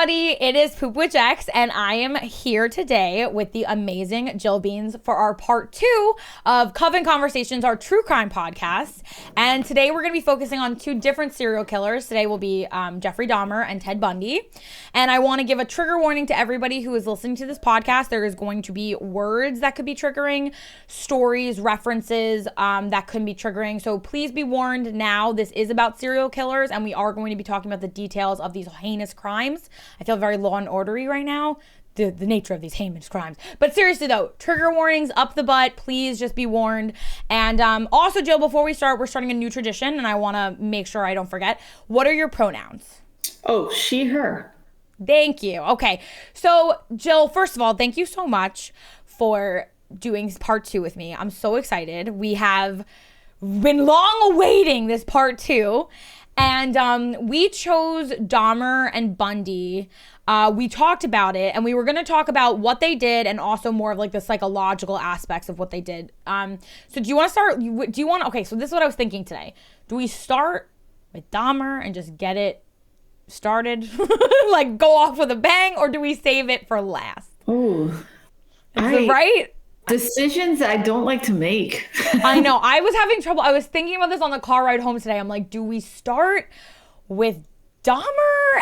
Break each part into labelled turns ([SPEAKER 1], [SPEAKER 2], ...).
[SPEAKER 1] everybody, it is Poop with Jex, and I am here today with the amazing JillBeans for our part 2 of Coven Conversations, our true crime podcast. And today we're going to be focusing on 2 different serial killers. Today will be Jeffrey Dahmer and Ted Bundy. And I want to give a trigger warning to everybody who is listening to this podcast. There is going to be words that could be triggering, stories, references that could be triggering. So please be warned now. This is about serial killers, and we are going to be talking about the details of these heinous crimes. I feel very Law and Ordery right now, the nature of these heinous crimes. But seriously though, trigger warnings up the butt. Please just be warned. And also, Jill, before we start, we're starting a new tradition, and I want to make sure I don't forget. What are your pronouns?
[SPEAKER 2] Oh, she, her.
[SPEAKER 1] Thank you. Okay. So, Jill, first of all, thank you so much for doing part 2 with me. I'm so excited. We have been long awaiting this part 2. And we chose Dahmer and Bundy. We talked about it, and we were going to talk about what they did and also more of like the psychological aspects of what they did. So do you want to start? Okay, so this is what I was thinking today. Do we start with Dahmer and just get it started? Like go off with a bang, or do we save it for last?
[SPEAKER 2] Ooh.
[SPEAKER 1] Right?
[SPEAKER 2] Decisions I don't like to make.
[SPEAKER 1] I know. I was having trouble. I was thinking about this on the car ride home today. I'm like, do we start with Dahmer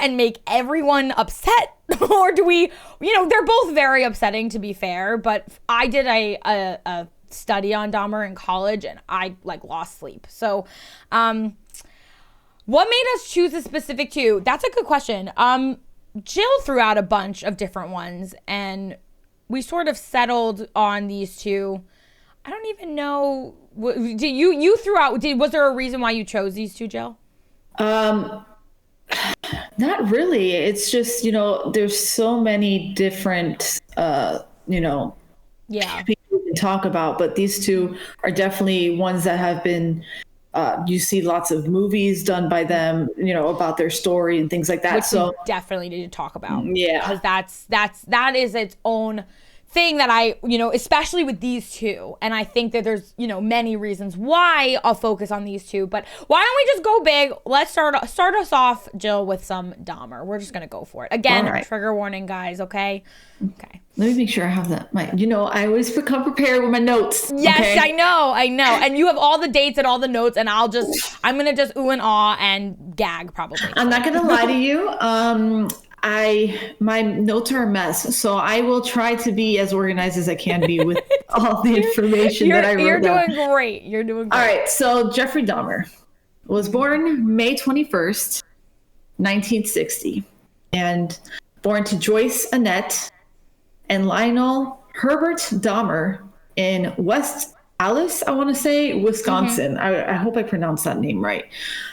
[SPEAKER 1] and make everyone upset? Or do we, they're both very upsetting, to be fair. But I did a study on Dahmer in college, and I lost sleep. So what made us choose a specific 2? That's a good question. Jill threw out a bunch of different ones, and we sort of settled on these 2. I don't even know. You threw out? Was there a reason why you chose these 2, Jill?
[SPEAKER 2] Not really. It's just there's so many different people we can talk about, but these 2 are definitely ones that have been. You see lots of movies done by them, about their story and things like that.
[SPEAKER 1] Which we definitely need to talk about.
[SPEAKER 2] Yeah.
[SPEAKER 1] Because that is its own thing that I, especially with these 2. And I think that there's, many reasons why I'll focus on these 2. But why don't we just go big? Let's start us off, Jill, with some Dahmer. We're just going to go for it. Again, right. Trigger warning, guys, okay? Okay.
[SPEAKER 2] Let me make sure I have that. I always become prepared with my notes.
[SPEAKER 1] Yes,
[SPEAKER 2] okay?
[SPEAKER 1] I know. And you have all the dates and all the notes, and I'm going to just ooh and ah and gag probably.
[SPEAKER 2] I'm not going to lie to you. My notes are a mess, so I will try to be as organized as I can be with all the information that I wrote down.
[SPEAKER 1] You're doing great.
[SPEAKER 2] All right, so Jeffrey Dahmer was born May 21st, 1960, and born to Joyce Annette and Lionel Herbert Dahmer in West Allis, I want to say, Wisconsin. Mm-hmm. I hope I pronounced that name right.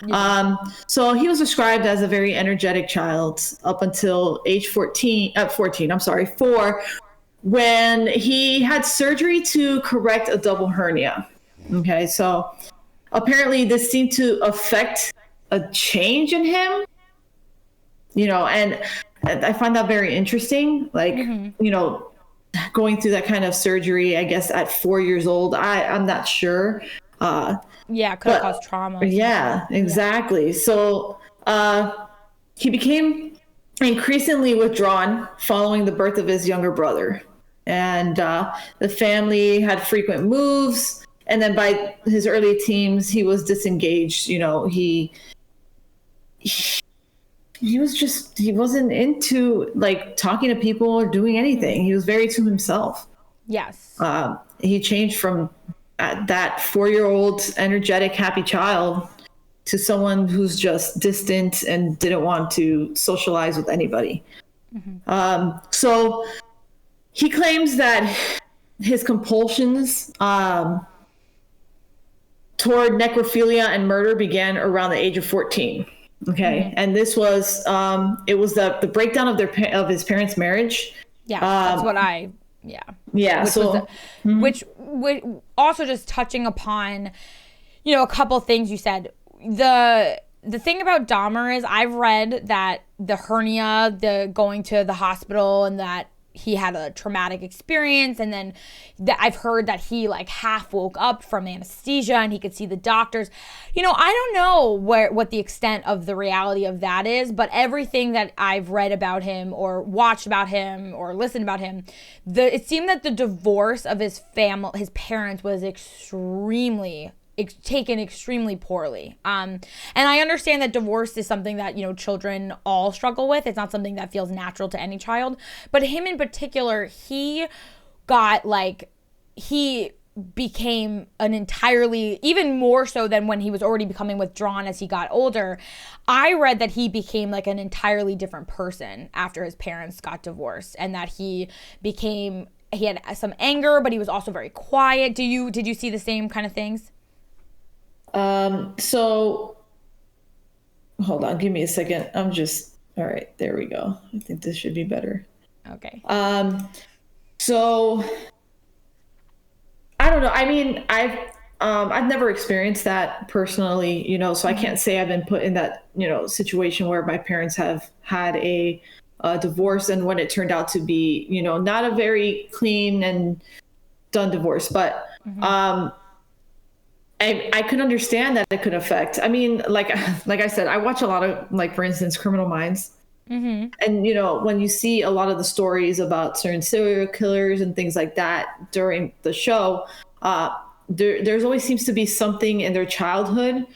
[SPEAKER 2] Yeah. So he was described as a very energetic child up until age 4, when he had surgery to correct a double hernia. Okay, so apparently this seemed to affect a change in him, and I find that very interesting. Going through that kind of surgery, I guess at 4 years old, I'm not sure.
[SPEAKER 1] Could have caused trauma.
[SPEAKER 2] Yeah, exactly. Yeah. So he became increasingly withdrawn following the birth of his younger brother. And the family had frequent moves. And then by his early teens, he was disengaged. He wasn't into talking to people or doing anything. He was very to himself.
[SPEAKER 1] Yes.
[SPEAKER 2] He changed from that 4-year-old energetic, happy child to someone who's just distant and didn't want to socialize with anybody. Mm-hmm. So he claims that his compulsions toward necrophilia and murder began around the age of 14. Okay. Mm-hmm. And this was, it was the breakdown of his parents' marriage.
[SPEAKER 1] Yeah. That's what
[SPEAKER 2] yeah.
[SPEAKER 1] Which also just touching upon, a couple things you said. The thing about Dahmer is I've read that the hernia, the going to the hospital, and that he had a traumatic experience, and then I've heard that he like half woke up from anesthesia and he could see the doctors. You know, I don't know what the extent of the reality of that is, but everything that I've read about him or watched about him or listened about him, it seemed that the divorce of his parents was taken extremely poorly. And I understand that divorce is something that, you know, children all struggle with. It's not something that feels natural to any child. But him in particular, he became an entirely, even more so than when he was already becoming withdrawn as he got older. I read that he became like an entirely different person after his parents got divorced, and that he had some anger, but he was also very quiet. Did you see the same kind of things?
[SPEAKER 2] So hold on, give me a second. All right, there we go. I think this should be better.
[SPEAKER 1] Okay.
[SPEAKER 2] So I don't know. I mean, I've never experienced that personally, you know, so I can't say I've been put in that, you know, situation where my parents have had a divorce, and when it turned out to be, you know, not a very clean and done divorce, but, I could understand that it could affect. I mean, like I said, I watch a lot of, like, for instance, Criminal Minds. And, you know, when you see a lot of the stories about certain serial killers and things like that during the show, there's always seems to be something in their childhood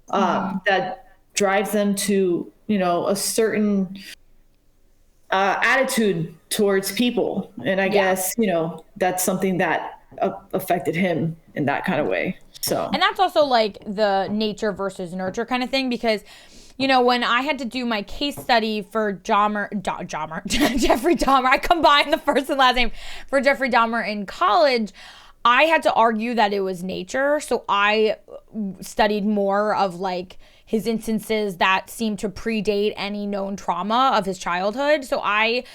[SPEAKER 2] that drives them to, you know, a certain attitude towards people. And I guess, you know, that's something that affected him in that kind of way. So,
[SPEAKER 1] and that's also like the nature versus nurture kind of thing, because, you know, when I had to do my case study for Jeffery Dahmer, I combined the first and last name for Jeffrey Dahmer in college. I had to argue that it was nature. So I studied more of like his instances that seemed to predate any known trauma of his childhood. So I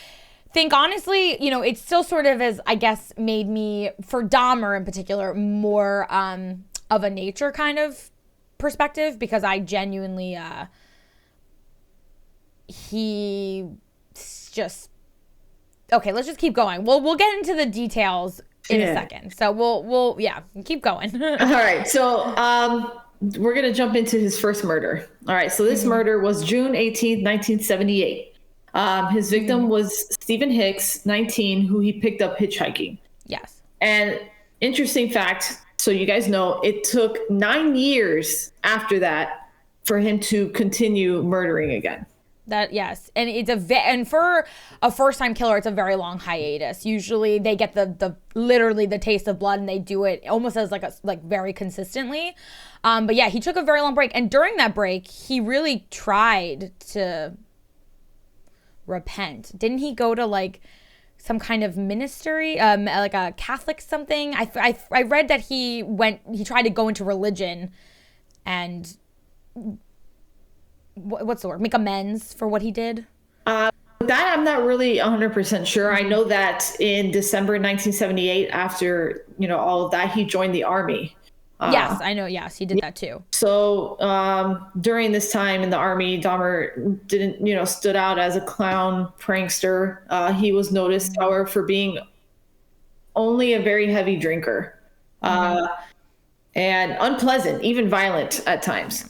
[SPEAKER 1] think honestly, you know, it still sort of has, I guess, made me, for Dahmer in particular, more of a nature kind of perspective, because I genuinely, okay, let's just keep going. We'll get into the details in a second. So we'll keep going.
[SPEAKER 2] All right. So, we're going to jump into his first murder. All right. So this murder was June 18th, 1978. His victim was Stephen Hicks, 19, who he picked up hitchhiking.
[SPEAKER 1] Yes.
[SPEAKER 2] And interesting fact, so you guys know, it took 9 years after that for him to continue murdering again.
[SPEAKER 1] Yes, and and for a first-time killer, it's a very long hiatus. Usually, they get the literally the taste of blood, and they do it almost as like very consistently. But yeah, he took a very long break, and during that break, he really tried to repent. Didn't he go to like some kind of ministry, like a Catholic something? I read that he tried to go into religion and what's the word? Make amends for what he did?
[SPEAKER 2] That I'm not really 100% sure. I know that in December 1978, after, you know, all of that, he joined the army.
[SPEAKER 1] Yes, I know. Yes, he did that too.
[SPEAKER 2] So during this time in the army, Dahmer didn't, you know, stood out as a clown prankster. He was noticed, however, for being only a very heavy drinker. And unpleasant, even violent at times.
[SPEAKER 1] He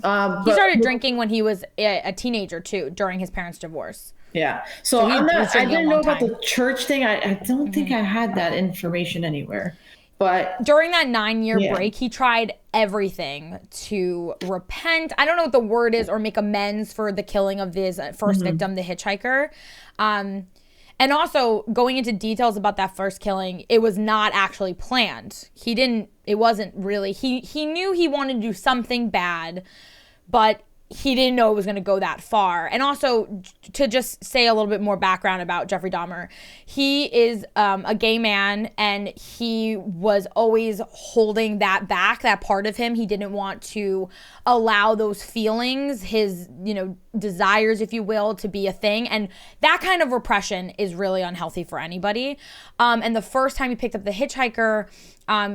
[SPEAKER 1] started drinking when he was a teenager too, during his parents' divorce.
[SPEAKER 2] Yeah. So I didn't know about the church thing. I don't think I had that information anywhere. But
[SPEAKER 1] during that 9-year break, he tried everything to repent. I don't know what the word is, or make amends for the killing of his first victim, the hitchhiker. And also, going into details about that first killing, it was not actually planned. It wasn't really, he knew he wanted to do something bad, but he didn't know it was going to go that far. And also, to just say a little bit more background about Jeffrey Dahmer, he is a gay man, and he was always holding that back, that part of him. He didn't want to allow those feelings, his, you know, desires, if you will, to be a thing. And that kind of repression is really unhealthy for anybody. And the first time he picked up the hitchhiker,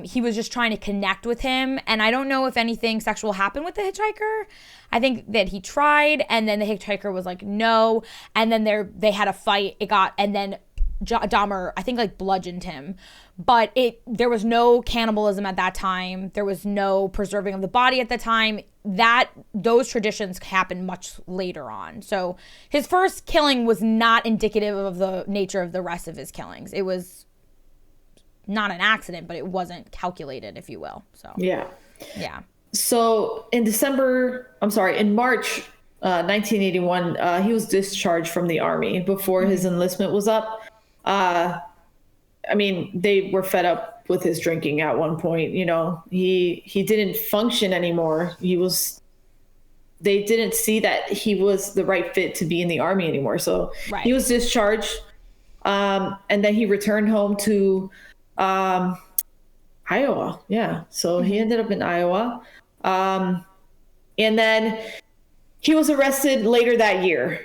[SPEAKER 1] he was just trying to connect with him. And I don't know if anything sexual happened with the hitchhiker. I think that he tried, and then the hitchhiker was like, no. And then they had a fight. And then Dahmer, I think, like bludgeoned him, but there was no cannibalism at that time. There was no preserving of the body at the time. Those traditions happened much later on. So his first killing was not indicative of the nature of the rest of his killings. It was not an accident, but it wasn't calculated, if you will. So
[SPEAKER 2] yeah. So in March 1981, he was discharged from the Army before his enlistment was up. They were fed up with his drinking at one point. He didn't function anymore. They didn't see that he was the right fit to be in the Army anymore. So he was discharged. And then he returned home to Iowa. Yeah. So he ended up in Iowa. And then he was arrested later that year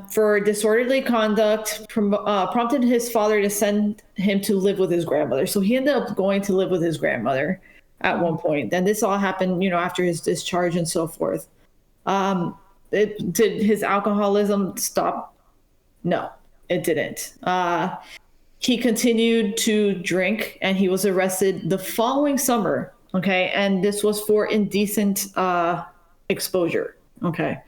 [SPEAKER 2] for disorderly conduct, prompted his father to send him to live with his grandmother. So he ended up going to live with his grandmother at one point. Then this all happened, after his discharge and so forth. Did his alcoholism stop? No, it didn't. He continued to drink, and he was arrested the following summer. Okay. And this was for indecent exposure. Okay.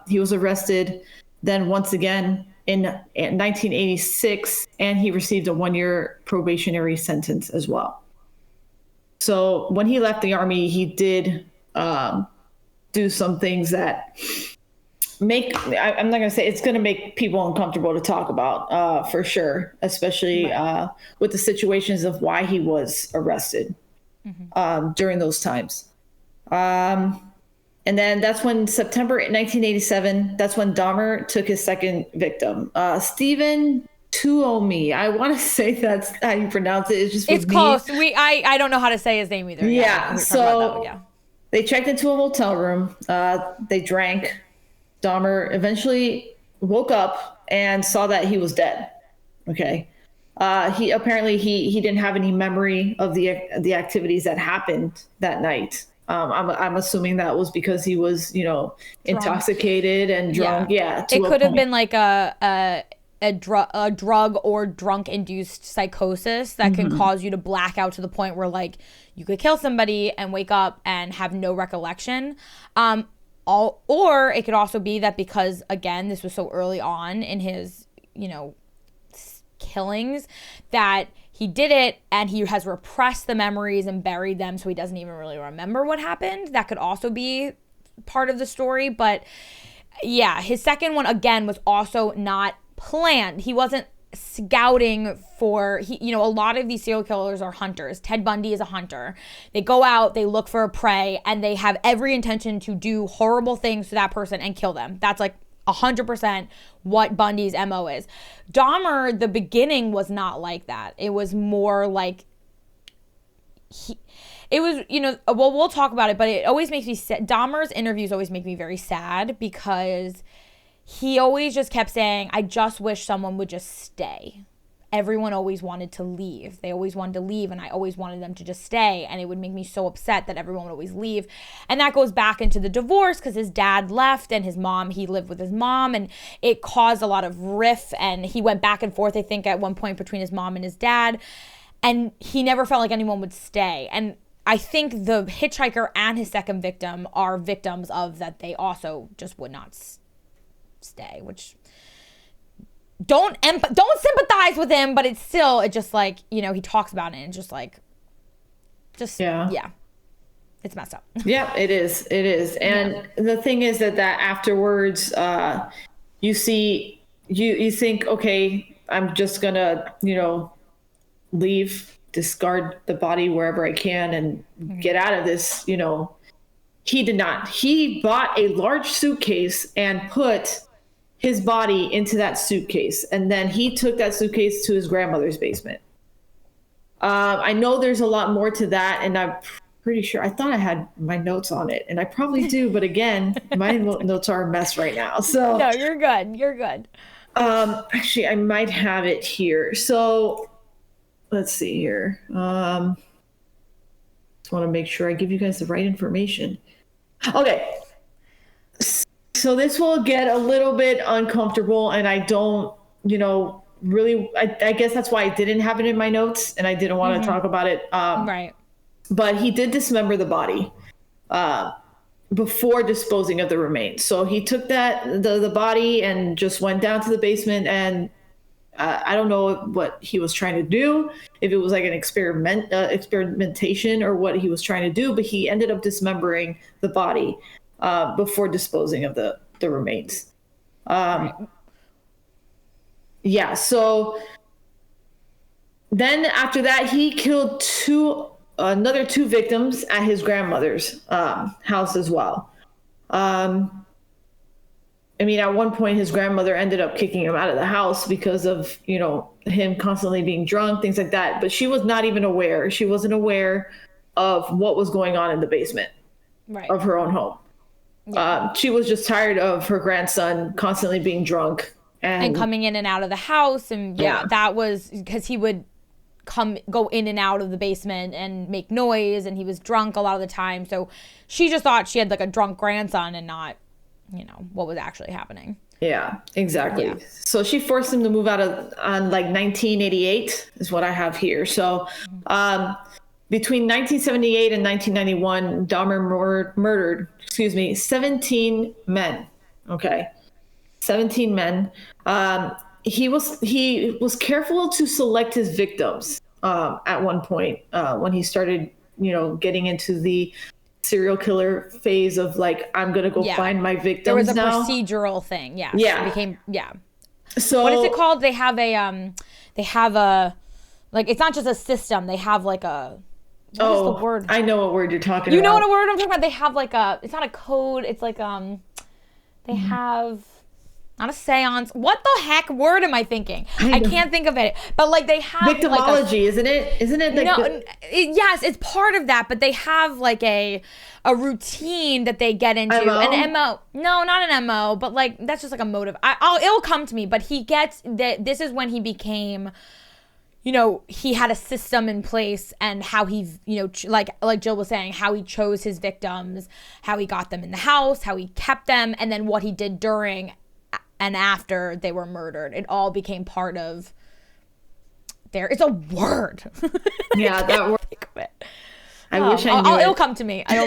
[SPEAKER 2] He was arrested then once again in 1986, and he received a 1-year probationary sentence as well. So when he left the Army, he did do some things that I'm not going to say it's going to make people uncomfortable to talk about, for sure, especially with the situations of why he was arrested during those times. And then that's when September 1987, that's when Dahmer took his second victim. Stephen Tuomi. I want to say that's how you pronounce it.
[SPEAKER 1] It's close. I don't know how to say his name either.
[SPEAKER 2] Yeah. So they checked into a hotel room. They drank. Dahmer eventually woke up and saw that he was dead. Okay. He didn't have any memory of the activities that hhappened that night. I'm assuming that was because he was, intoxicated and drunk. Yeah.
[SPEAKER 1] It could have been like a drug or drunk induced psychosis that can cause you to black out to the point where like you could kill somebody and wake up and have no recollection. Or it could also be that because, again, this was so early on in his, killings, that he did it and he has repressed the memories and buried them, so he doesn't even really remember what happened. That could also be part of the story. But yeah, his second one, again, was also not planned. He wasn't scouting for, a lot of these serial killers are hunters. Ted Bundy is a hunter. They go out, they look for a prey, and they have every intention to do horrible things to that person and kill them. That's like 100% what Bundy's MO is. Dahmer, the beginning was not like that. It was more like we'll talk about it, but it always makes me sad. Dahmer's interviews always make me very sad because he always just kept saying, I just wish someone would just stay. Everyone always wanted to leave. They always wanted to leave, and I always wanted them to just stay. And it would make me so upset that everyone would always leave. And that goes back into the divorce because his dad left and he lived with his mom, and it caused a lot of riff. And he went back and forth, I think, at one point between his mom and his dad. And he never felt like anyone would stay. And I think the hitchhiker and his second victim are victims of that. They also just would not stay, which don't sympathize with him, but it's just like, he talks about it and yeah, it's messed up.
[SPEAKER 2] Yeah, it is. And the thing is that afterwards, you think, okay, I'm just gonna, leave, discard the body wherever I can and get out of this. He did not. He bought a large suitcase and put his body into that suitcase. And then he took that suitcase to his grandmother's basement. I know there's a lot more to that. And I'm pretty sure, I thought I had my notes on it, and I probably do. But again, my notes are a mess right now. So
[SPEAKER 1] no, you're good.
[SPEAKER 2] Actually, I might have it here. So let's see here. Just want to make sure I give you guys the right information. Okay. So this will get a little bit uncomfortable, and I don't, really, I guess that's why I didn't have it in my notes and I didn't want to talk about it.
[SPEAKER 1] Right.
[SPEAKER 2] But he did dismember the body before disposing of the remains. So he took the body and just went down to the basement, and I don't know what he was trying to do, if it was like an experimentation or what he was trying to do, but he ended up dismembering the body before disposing of the remains. Yeah, so then after that, he killed another two victims at his grandmother's house as well. I mean, at one point, his grandmother ended up kicking him out of the house because of, him constantly being drunk, things like that. But she was not even aware. She wasn't aware of what was going on in the basement of her own home. Yeah. She was just tired of her grandson constantly being drunk and
[SPEAKER 1] coming in and out of the house. And that was because he would go in and out of the basement and make noise, and he was drunk a lot of the time. So she just thought she had like a drunk grandson and not, what was actually happening.
[SPEAKER 2] Yeah, exactly. Yeah. So she forced him to move out on like 1988 is what I have here. So between 1978 and 1991, Dahmer murdered 17 men. Okay. 17 men. He was careful to select his victims at one point when he started, getting into the serial killer phase of like, I'm gonna go find my victims.
[SPEAKER 1] There was a
[SPEAKER 2] now.
[SPEAKER 1] Procedural thing. Yeah.
[SPEAKER 2] Yeah.
[SPEAKER 1] It became
[SPEAKER 2] So
[SPEAKER 1] what is it called? They have a like, it's not just a system. They have like a what is the word?
[SPEAKER 2] I know what word you're talking about.
[SPEAKER 1] You know what word I'm talking about? They have like it's not a code. It's like they have. Not a seance. What the heck word am I thinking? I can't think of it. But like they have
[SPEAKER 2] victimology, isn't it? Isn't it? Like
[SPEAKER 1] yes, it's part of that. But they have like a routine that they get into.
[SPEAKER 2] MO?
[SPEAKER 1] An MO. No, not an MO. But like that's just like a motive. It'll come to me. But he gets that. This is when he became. He had a system in place, and how he, like Jill was saying, how he chose his victims, how he got them in the house, how he kept them, and then what he did during and after they were murdered. It all became part of it's a word.
[SPEAKER 2] Yeah, that word.
[SPEAKER 1] Think of it.
[SPEAKER 2] I wish I knew
[SPEAKER 1] it'll come to me. No,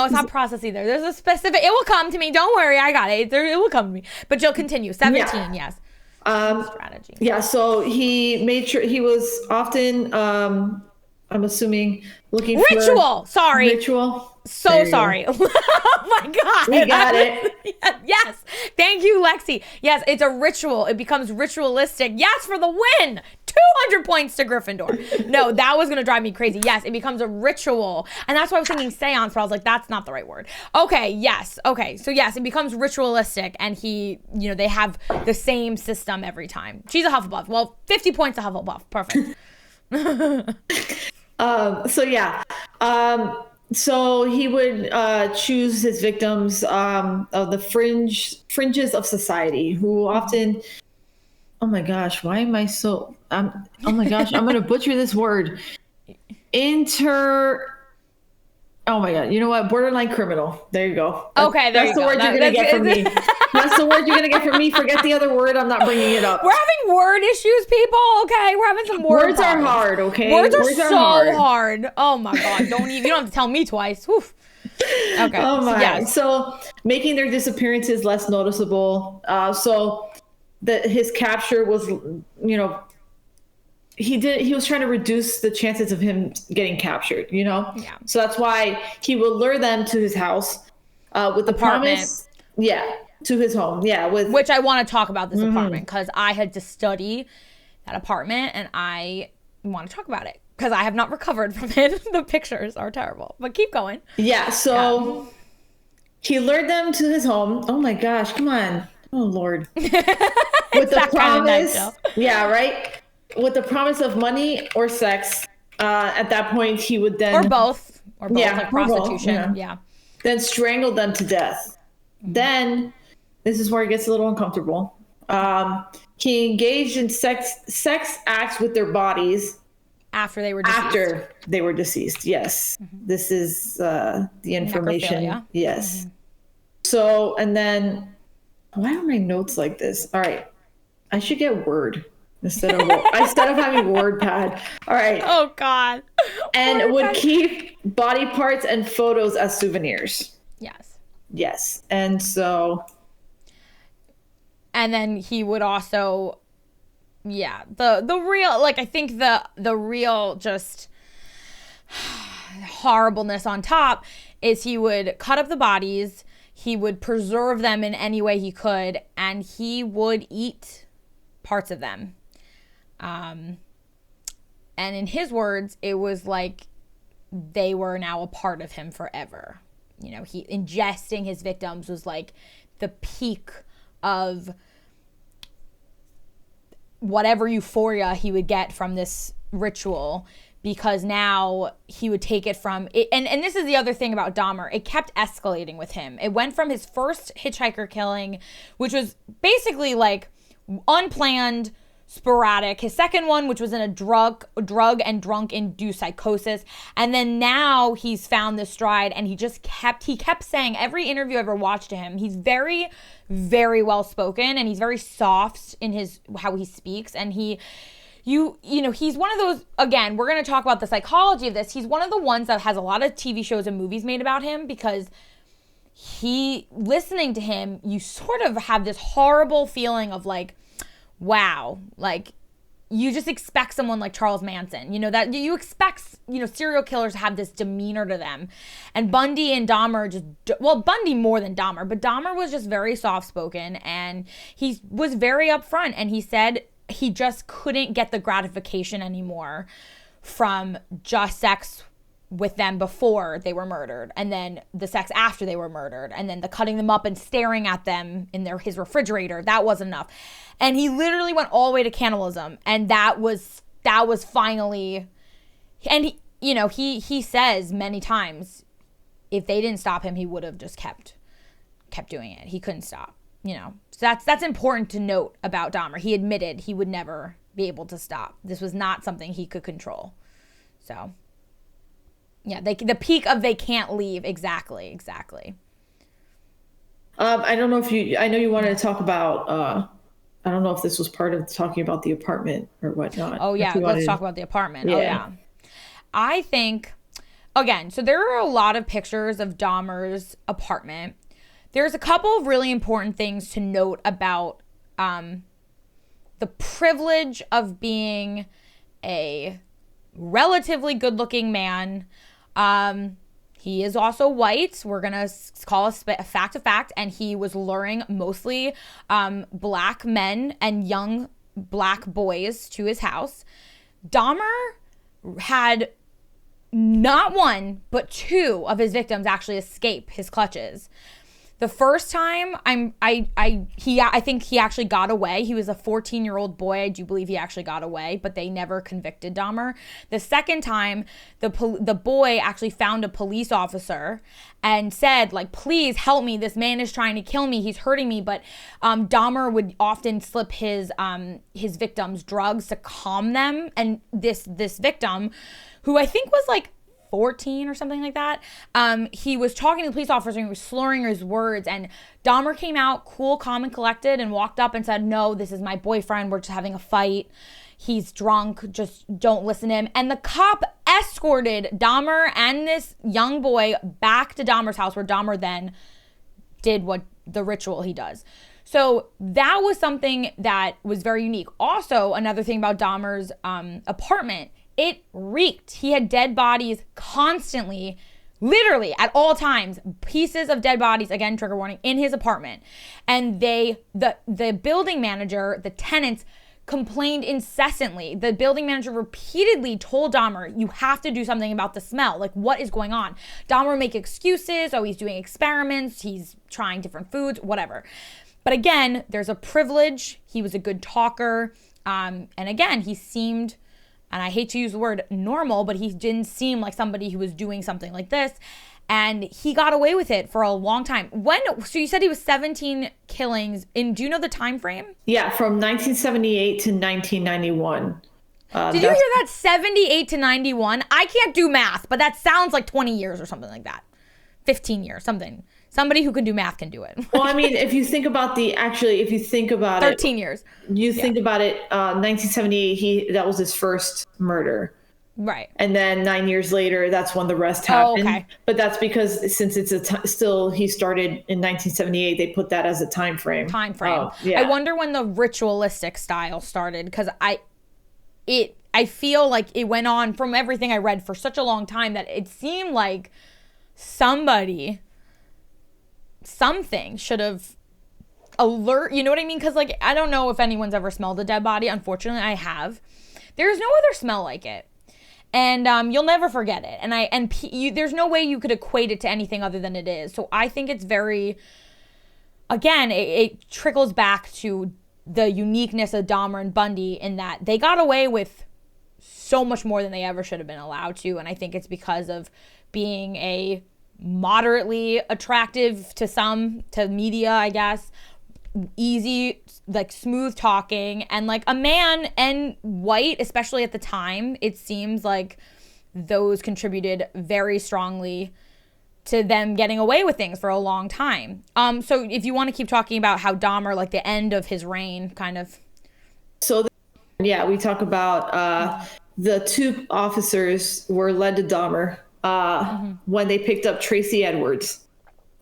[SPEAKER 1] it's not process either. There's a specific, it will come to me. Don't worry. I got it. It will come to me. But Jill, continue. 17, yes. Strategy. Yeah,
[SPEAKER 2] so he made sure he was often, I'm assuming, looking for...
[SPEAKER 1] Ritual. Sorry.
[SPEAKER 2] Ritual.
[SPEAKER 1] So sorry. Oh my God.
[SPEAKER 2] We got it.
[SPEAKER 1] Yes. Thank you, Lexi. Yes, it's a ritual. It becomes ritualistic. Yes, for the win. 200 points to Gryffindor. No, that was going to drive me crazy. Yes, it becomes a ritual. And that's why I was thinking seance, but I was like, that's not the right word. Okay, yes. Okay, so yes, it becomes ritualistic, and they have the same system every time. She's a Hufflepuff. Well, 50 points to Hufflepuff. Perfect.
[SPEAKER 2] So he would choose his victims of the fringes of society, who often, oh my gosh, why am I so, oh my gosh, I'm going to butcher this word. Oh my God, you know what? Borderline criminal. There you go. That's the word you're going to get from me. That's the word you're going to get from me. Forget the other word. I'm not bringing it up.
[SPEAKER 1] We're having word issues, people. Okay, we're having some word
[SPEAKER 2] Words are hard, okay?
[SPEAKER 1] Words are so hard. Oh my God. You don't have to tell me twice. Oof. Okay.
[SPEAKER 2] Oh my. Yes. So making their disappearances less noticeable. So that his capture was, he was trying to reduce the chances of him getting captured, Yeah. So that's why he would lure them to his house with the promise. Yeah. To his home. Yeah.
[SPEAKER 1] Which I want to talk about this apartment, because I had to study that apartment, and I want to talk about it because I have not recovered from it. The pictures are terrible, but keep going.
[SPEAKER 2] Yeah. So he lured them to his home. Oh my gosh. Come on. Oh Lord. With the promise. Yeah. Right. With the promise of money or sex. At that point, he would then.
[SPEAKER 1] Or both, like prostitution. Yeah.
[SPEAKER 2] Then strangle them to death. Then, this is where it gets a little uncomfortable. He engaged in sex acts with their bodies
[SPEAKER 1] after they were deceased.
[SPEAKER 2] Yes. This is the information.
[SPEAKER 1] Necrophilia.
[SPEAKER 2] Yes. So, and then, why are my notes like this? All right. I should get Word instead of having WordPad. All right.
[SPEAKER 1] Oh God.
[SPEAKER 2] And would keep body parts and photos as souvenirs.
[SPEAKER 1] Yes.
[SPEAKER 2] Yes. And so.
[SPEAKER 1] And then he would also, yeah, the real, like, I think the real just horribleness on top is he would cut up the bodies, he would preserve them in any way he could, and he would eat parts of them. And in his words, it was like they were now a part of him forever. You know, he ingesting his victims was like the peak of whatever euphoria he would get from this ritual, because now he would take it from it. And this is the other thing about Dahmer. It kept escalating with him. It went from his first hitchhiker killing, which was basically like unplanned, sporadic. His second one, which was in a drug and drunk induced psychosis. And then now he's found this stride, and he kept saying, every interview I ever watched to him, he's very, very well spoken, and he's very soft in how he speaks. And he's one of those, again, we're going to talk about the psychology of this. He's one of the ones that has a lot of TV shows and movies made about him, because listening to him, you sort of have this horrible feeling of like, wow, like you just expect someone like Charles Manson, that you expect, serial killers to have this demeanor to them. And Bundy and Dahmer Bundy more than Dahmer, but Dahmer was just very soft-spoken, and he was very upfront, and he said he just couldn't get the gratification anymore from just sex with them before they were murdered, and then the sex after they were murdered, and then the cutting them up and staring at them in his refrigerator. That wasn't enough. And he literally went all the way to cannibalism, and that was finally, and he says many times, if they didn't stop him, he would have just kept doing it. He couldn't stop, So that's important to note about Dahmer. He admitted he would never be able to stop. This was not something he could control. So yeah, the peak of they can't leave. Exactly.
[SPEAKER 2] I don't know I know you wanted to talk about, I don't know if this was part of talking about the apartment or whatnot.
[SPEAKER 1] Oh yeah, let's talk about the apartment. Yeah. Oh yeah. I think, again, so there are a lot of pictures of Dahmer's apartment. There's a couple of really important things to note about the privilege of being a relatively good-looking man. He is also white. We're going to call a fact a fact. And he was luring mostly black men and young black boys to his house. Dahmer had not one, but two of his victims actually escape his clutches. The first time, I think he actually got away. He was a 14-year-old boy. I do believe he actually got away, but they never convicted Dahmer. The second time, the boy actually found a police officer and said, like, please help me. This man is trying to kill me. He's hurting me. But Dahmer would often slip his victims drugs to calm them. And this victim, who I think was like 14 or something like that. He was talking to the police officer and he was slurring his words, and Dahmer came out cool, calm, and collected and walked up and said, no, this is my boyfriend. We're just having a fight. He's drunk. Just don't listen to him. And the cop escorted Dahmer and this young boy back to Dahmer's house, where Dahmer then did what the ritual he does. So that was something that was very unique. Also, another thing about Dahmer's apartment, it reeked. He had dead bodies constantly, literally at all times, pieces of dead bodies, again, trigger warning, in his apartment. And the building manager, the tenants, complained incessantly. The building manager repeatedly told Dahmer, you have to do something about the smell. Like, what is going on? Dahmer would make excuses. Oh, he's doing experiments. He's trying different foods, whatever. But again, there's a privilege. He was a good talker. And again, he seemed, and I hate to use the word normal, but he didn't seem like somebody who was doing something like this. And he got away with it for a long time. So you said he was 17 killings. Do you know the time frame?
[SPEAKER 2] Yeah, from 1978 to 1991.
[SPEAKER 1] Did you hear that? 78 to 91? I can't do math, but that sounds like 20 years or something like that. 15 years, something. Somebody who can do math can do it.
[SPEAKER 2] Well, I mean, if you think about
[SPEAKER 1] 13 years.
[SPEAKER 2] You think about it, 1978, that was his first murder.
[SPEAKER 1] Right.
[SPEAKER 2] And then 9 years later, that's when the rest happened.
[SPEAKER 1] Okay.
[SPEAKER 2] But that's because since it's he started in 1978, they put that as a time frame. Oh, yeah.
[SPEAKER 1] I wonder when the ritualistic style started, because I feel like it went on from everything I read for such a long time that it seemed like something should have alert, you know what I mean? Because like, I don't know if anyone's ever smelled a dead body. Unfortunately, I have. There's no other smell like it. And you'll never forget it. And there's no way you could equate it to anything other than it is. So I think it's very, again, it trickles back to the uniqueness of Dahmer and Bundy in that they got away with so much more than they ever should have been allowed to. And I think it's because of being a moderately attractive to media, I guess, easy, like smooth talking, and like a man, and white, especially at the time. It seems like those contributed very strongly to them getting away with things for a long time. So if you want to keep talking about how Dahmer, like the end of his reign, kind of.
[SPEAKER 2] So we talk about the two officers were led to Dahmer when they picked up Tracy Edwards.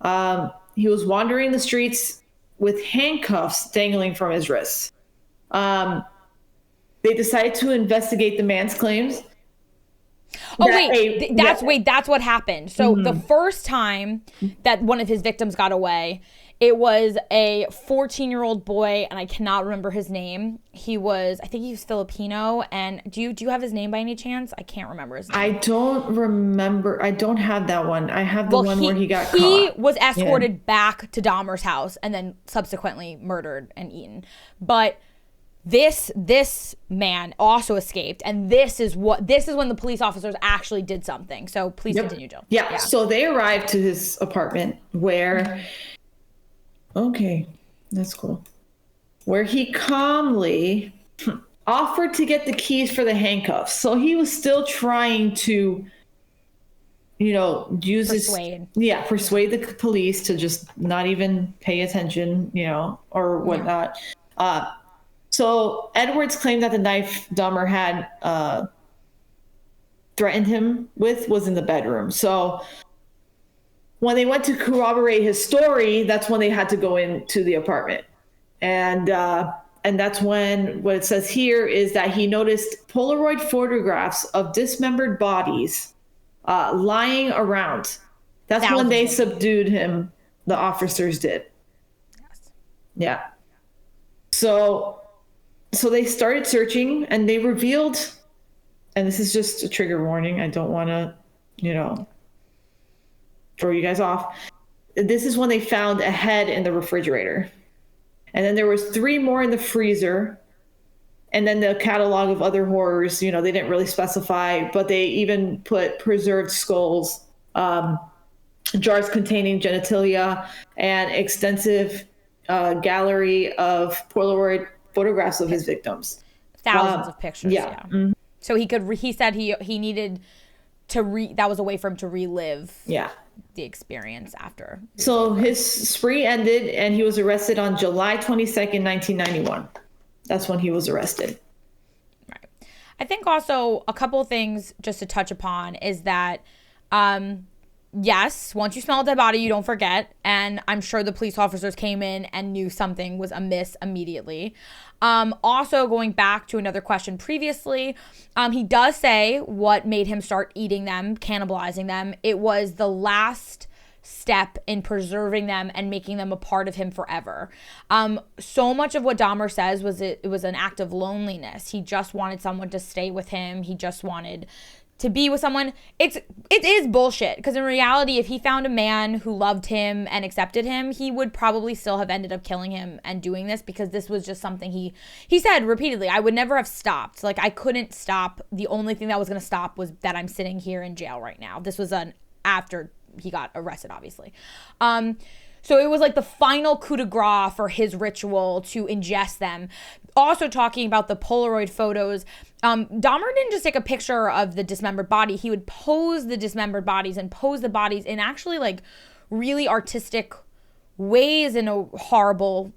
[SPEAKER 2] He was wandering the streets with handcuffs dangling from his wrists. They decided to investigate the man's claims.
[SPEAKER 1] That's what happened. So the first time that one of his victims got away, it was a 14-year-old boy, and I cannot remember his name. I think he was Filipino. And do you have his name by any chance? I can't remember his name.
[SPEAKER 2] I don't remember. I don't have that one. I have the one where he got caught.
[SPEAKER 1] He was escorted back to Dahmer's house and then subsequently murdered and eaten. But this man also escaped, and this is when the police officers actually did something. So please continue, Jill.
[SPEAKER 2] Yeah. So they arrived to his apartment where okay, that's cool. Where he calmly offered to get the keys for the handcuffs. So he was still trying to, persuade the police to just not even pay attention, or whatnot. So Edwards claimed that the knife Dahmer had threatened him with was in the bedroom. So when they went to corroborate his story, that's when they had to go into the apartment. And that's when what it says here is that he noticed Polaroid photographs of dismembered bodies lying around. That's when they subdued him, the officers did. Yes. Yeah. So they started searching, and they revealed, and this is just a trigger warning, I don't want to, throw you guys off. This is when they found a head in the refrigerator. And then there was 3 more in the freezer. And then the catalog of other horrors, they didn't really specify, but they even put preserved skulls, jars containing genitalia, and extensive gallery of Polaroid photographs of his victims.
[SPEAKER 1] Thousands of pictures. Yeah. Mm-hmm. So he said he needed to that was a way for him to relive the experience after.
[SPEAKER 2] So his spree ended, and he was arrested on July 22nd, 1991. That's when he was arrested.
[SPEAKER 1] Right. I think also a couple of things just to touch upon is that, yes, once you smell a dead body, you don't forget. And I'm sure the police officers came in and knew something was amiss immediately. Also, going back to another question previously, he does say what made him start eating them, cannibalizing them. It was the last step in preserving them and making them a part of him forever. So much of what Dahmer says was it was an act of loneliness. He just wanted someone to stay with him. He just wanted to be with someone. It is bullshit, because in reality, if he found a man who loved him and accepted him, he would probably still have ended up killing him and doing this, because this was just something he said repeatedly, I would never have stopped. Like, I couldn't stop. The only thing that was going to stop was that I'm sitting here in jail right now. This was after he got arrested, obviously. So it was like the final coup de grace for his ritual to ingest them. Also talking about the Polaroid photos, Dahmer didn't just take a picture of the dismembered body. He would pose the dismembered bodies and pose the bodies in actually like really artistic ways in a horrible,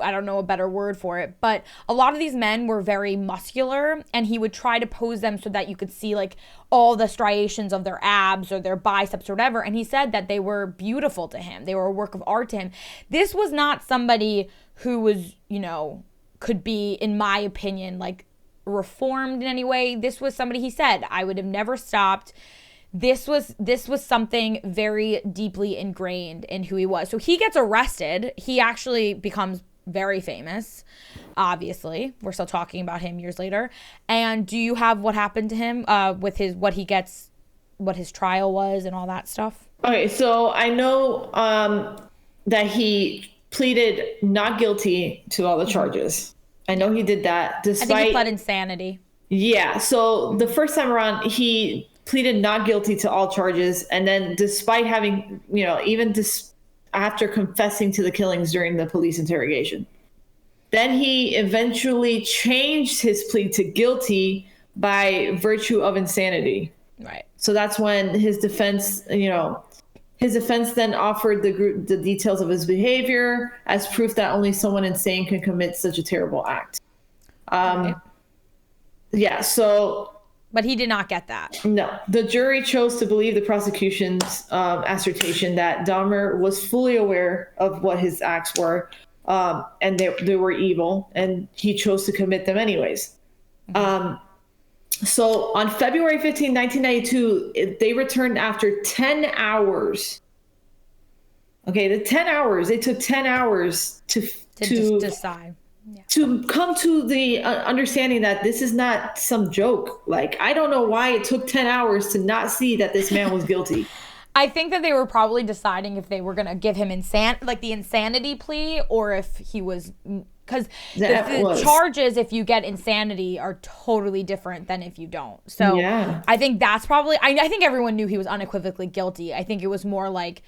[SPEAKER 1] I don't know a better word for it, but a lot of these men were very muscular, and he would try to pose them so that you could see like all the striations of their abs or their biceps or whatever. And he said that they were beautiful to him. They were a work of art to him. This was not somebody who was, you know, could be, in my opinion, like reformed in any way. This was somebody, he said, I would have never stopped. This was something very deeply ingrained in who he was. So he gets arrested. He actually becomes very famous. Obviously, we're still talking about him years later. And do you have what happened to him with his what his trial was and all that stuff?
[SPEAKER 2] Okay, so I know that he pleaded not guilty to all the charges. I know he did that despite.
[SPEAKER 1] I think he pled insanity.
[SPEAKER 2] Yeah. So the first time around, he pleaded not guilty to all charges, and then despite having, you know, after confessing to the killings during the police interrogation, then he eventually changed his plea to guilty by virtue of insanity.
[SPEAKER 1] Right.
[SPEAKER 2] So that's when his defense then offered the group the details of his behavior as proof that only someone insane can commit such a terrible act.
[SPEAKER 1] Right.
[SPEAKER 2] Yeah. So.
[SPEAKER 1] But he did not get that.
[SPEAKER 2] No, the jury chose to believe the prosecution's assertion that Dahmer was fully aware of what his acts were, and they were evil, and he chose to commit them anyways. So on February 15, 1992, they returned after 10 hours. Okay, the 10 hours, it took 10 hours to
[SPEAKER 1] decide. Yeah.
[SPEAKER 2] To come to the understanding that this is not some joke. Like, I don't know why it took 10 hours to not see that this man was guilty.
[SPEAKER 1] I think that they were probably deciding if they were going to give him the insanity plea, or if he was, because the charges, if you get insanity, are totally different than if you don't. So yeah. I think that's probably, I think everyone knew he was unequivocally guilty. I think it was more like,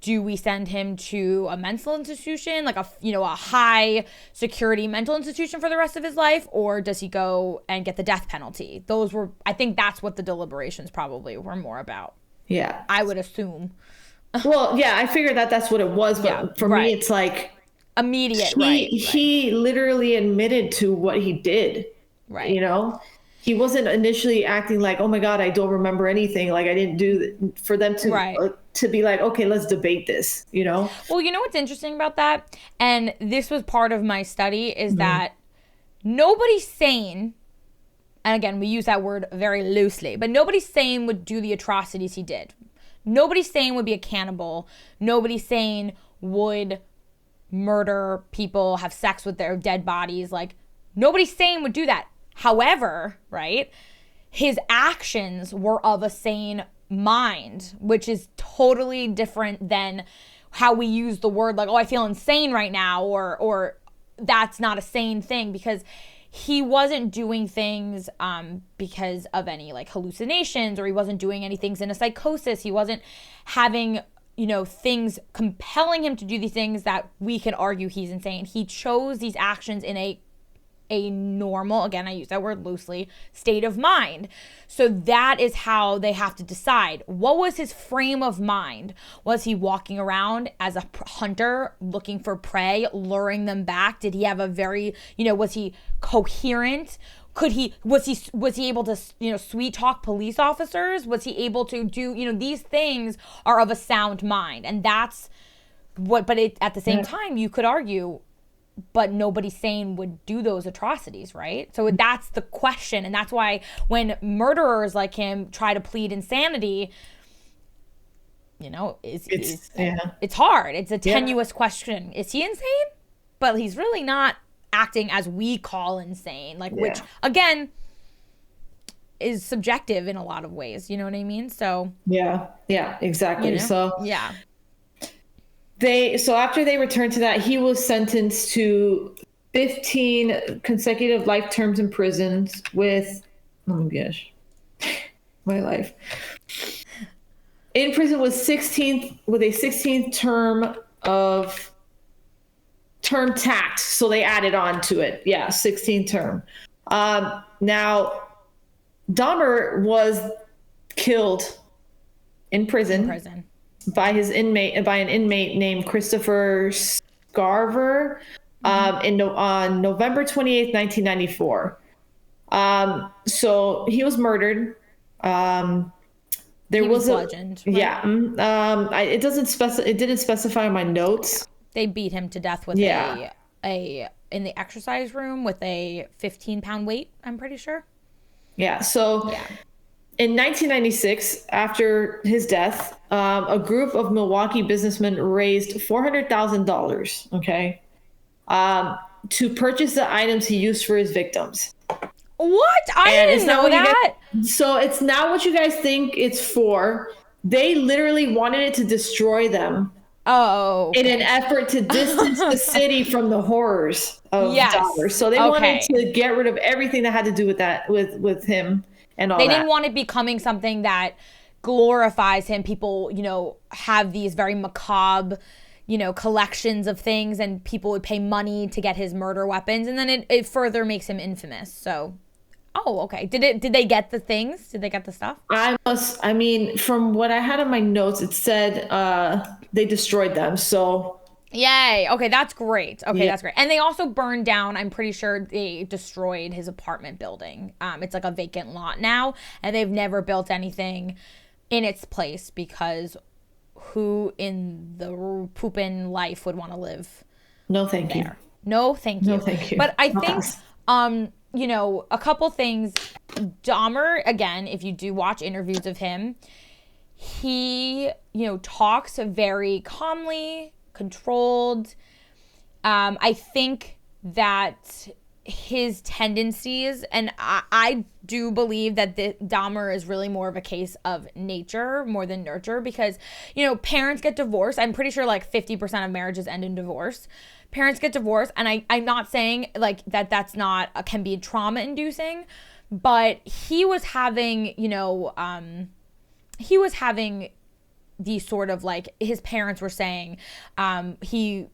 [SPEAKER 1] do we send him to a mental institution, like a high security mental institution for the rest of his life, or does he go and get the death penalty? I think that's what the deliberations probably were more about.
[SPEAKER 2] Yeah.
[SPEAKER 1] I would assume.
[SPEAKER 2] Well, yeah, I figured that's what it was, but yeah, for me, it's like
[SPEAKER 1] immediate.
[SPEAKER 2] He literally admitted to what he did.
[SPEAKER 1] Right.
[SPEAKER 2] You know? He wasn't initially acting like, oh my God, I don't remember anything. Like, I didn't do for them to be like, okay, let's debate this, you know?
[SPEAKER 1] Well, you know what's interesting about that? And this was part of my study is that nobody sane, and again, we use that word very loosely, but nobody sane would do the atrocities he did. Nobody sane would be a cannibal. Nobody sane would murder people, have sex with their dead bodies. Like, nobody sane would do that. However, right, his actions were of a sane mind, which is totally different than how we use the word like, oh, I feel insane right now, or that's not a sane thing, because he wasn't doing things because of any like hallucinations, or he wasn't doing any things in a psychosis. He wasn't having, things compelling him to do these things that we can argue he's insane. He chose these actions in a normal, again, I use that word loosely, state of mind. So that is how they have to decide. What was his frame of mind? Was he walking around as a hunter looking for prey, luring them back? Did he have a very, was he coherent? Was he able to, sweet talk police officers? Was he able to do, these things are of a sound mind. And that's what, but at the same time, you could argue, but nobody sane would do those atrocities, right? So that's the question. And that's why when murderers like him try to plead insanity, it's hard. It's a tenuous question. Is he insane? But he's really not acting as we call insane, which again is subjective in a lot of ways. You know what I mean? So
[SPEAKER 2] yeah, exactly. So
[SPEAKER 1] yeah.
[SPEAKER 2] So after they returned to that, he was sentenced to 15 consecutive life terms in prison with, oh my gosh, my life. In prison with a 16th term of term tax. So they added on to it. Yeah, 16th term. Now, Dahmer was killed in prison. by an inmate named Christopher Scarver on November 28th, 1994. So he was murdered. There was a
[SPEAKER 1] bludgeoned, right?
[SPEAKER 2] Yeah. It didn't specify in my notes.
[SPEAKER 1] They beat him to death with a in the exercise room with a 15-pound weight, I'm pretty sure.
[SPEAKER 2] Yeah. So in 1996, after his death, a group of Milwaukee businessmen raised $400,000, okay, to purchase the items he used for his victims.
[SPEAKER 1] What? I didn't know that.
[SPEAKER 2] So it's not what you guys think it's for. They literally wanted it to destroy them.
[SPEAKER 1] Oh. Okay.
[SPEAKER 2] In an effort to distance the city from the horrors of Dahmer. So they wanted to get rid of everything that had to do with that, with him and all that. They
[SPEAKER 1] didn't want it becoming something that glorifies him. People, have these very macabre, collections of things, and people would pay money to get his murder weapons, and then it further makes him infamous. So, okay. Did they get the things? Did they get the stuff?
[SPEAKER 2] From what I had in my notes, it said they destroyed them. So
[SPEAKER 1] yay. Okay, that's great. Okay, that's great. And they also burned down, I'm pretty sure they destroyed his apartment building. It's like a vacant lot now, and they've never built anything in its place because who in the poopin' life would want to live
[SPEAKER 2] No, thank you.
[SPEAKER 1] No, thank you.
[SPEAKER 2] No, thank you.
[SPEAKER 1] But I think, a couple things. Dahmer, again, if you do watch interviews of him, he, talks very calmly, controlled. I think that his tendencies, and I do believe that Dahmer is really more of a case of nature more than nurture because, parents get divorced. I'm pretty sure like 50% of marriages end in divorce. Parents get divorced, and I'm not saying like that's not can be trauma inducing, but he was having, these sort of like his parents were saying he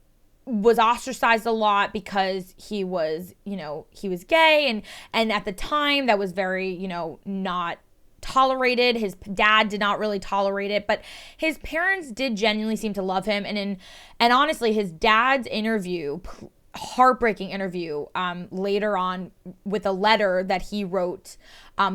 [SPEAKER 1] was ostracized a lot because he was gay, and at the time that was very, not tolerated. His dad did not really tolerate it, but his parents did genuinely seem to love him. And honestly, his dad's interview, heartbreaking interview, later on with a letter that he wrote,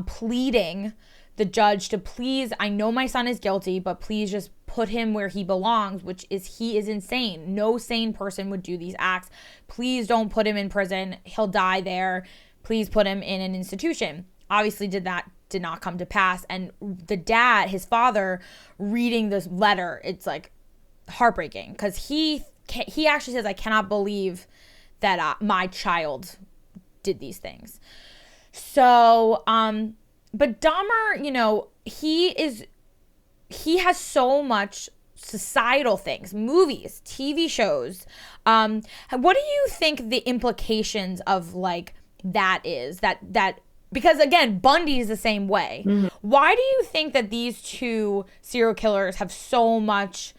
[SPEAKER 1] pleading the judge to please, I know my son is guilty, but please just put him where he belongs, which is he is insane. No sane person would do these acts. Please don't put him in prison. He'll die there. Please put him in an institution. Obviously did not come to pass. And the dad, his father, reading this letter, it's like heartbreaking because he actually says, I cannot believe that my child did these things. So, but Dahmer, he has so much societal things, movies, TV shows. What do you think the implications of like that is? That because again, Bundy is the same way. Mm-hmm. Why do you think that these two serial killers have so much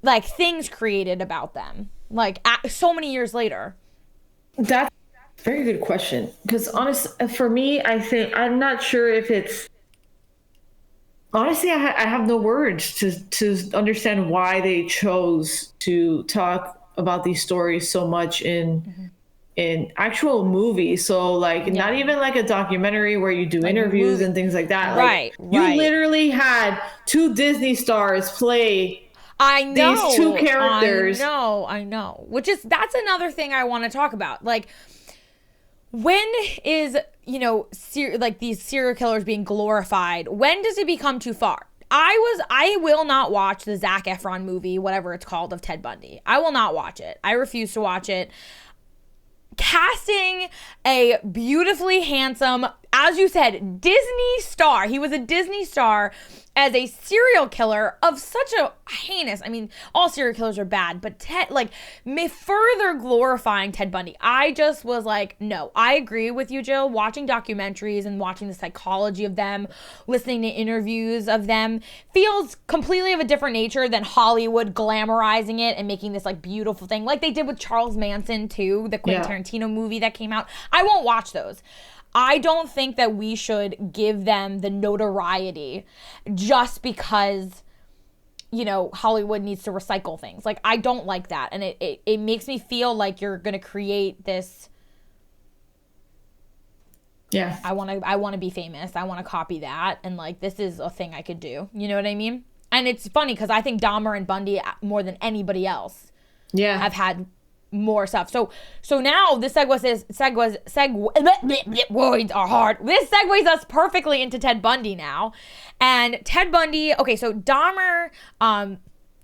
[SPEAKER 1] like things created about them, like so many years later?
[SPEAKER 2] That's a very good question. Because for me, I'm not sure if it's. Honestly, I have no words to understand why they chose to talk about these stories so much in actual movies. So not even like a documentary where you do like interviews and things like that.
[SPEAKER 1] Right.
[SPEAKER 2] You literally had two Disney stars play these two characters.
[SPEAKER 1] I know. That's another thing I want to talk about. Like, when is, these serial killers being glorified? When does it become too far? I will not watch the Zac Efron movie, whatever it's called, of Ted Bundy. I will not watch it. I refuse to watch it. Casting a beautifully handsome, as you said, Disney star. He was a Disney star as a serial killer of such a heinous, all serial killers are bad, but further glorifying Ted Bundy. I just was like, no, I agree with you, Jill. Watching documentaries and watching the psychology of them, listening to interviews of them feels completely of a different nature than Hollywood glamorizing it and making this like beautiful thing like they did with Charles Manson too, the Quentin Tarantino movie that came out. I won't watch those. I don't think that we should give them the notoriety just because you know, Hollywood needs to recycle things. Like, I don't like that. And it makes me feel like you're going to create this.
[SPEAKER 2] Yeah.
[SPEAKER 1] I want to be famous. I want to copy that. And like, this is a thing I could do. You know what I mean? And it's funny because I think Dahmer and Bundy, more than anybody else, have had more stuff. So now this words are hard. This segues us perfectly into Ted Bundy now. And Ted Bundy, okay, so Dahmer,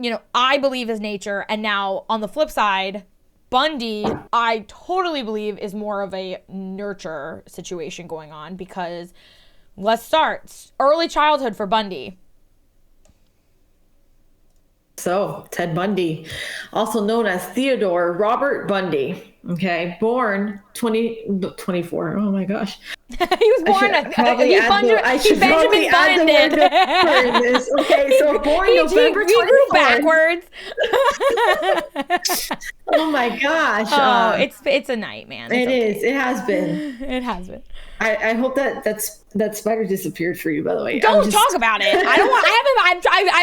[SPEAKER 1] you know, I believe is nature. And now on the flip side, Bundy, I totally believe is more of a nurture situation going on, because let's start early childhood for Bundy.
[SPEAKER 2] So, Ted Bundy, also known as Theodore Robert Bundy, okay, born 24. Oh my gosh.
[SPEAKER 1] He was born, he Benjamin Buttoned.
[SPEAKER 2] Okay, so born November 24th.
[SPEAKER 1] We grew backwards.
[SPEAKER 2] Oh my gosh.
[SPEAKER 1] Oh, it's a night, man.
[SPEAKER 2] It is. It has been.
[SPEAKER 1] It has been.
[SPEAKER 2] I hope that spider disappeared for you, by the way.
[SPEAKER 1] Don't talk about it. I don't want.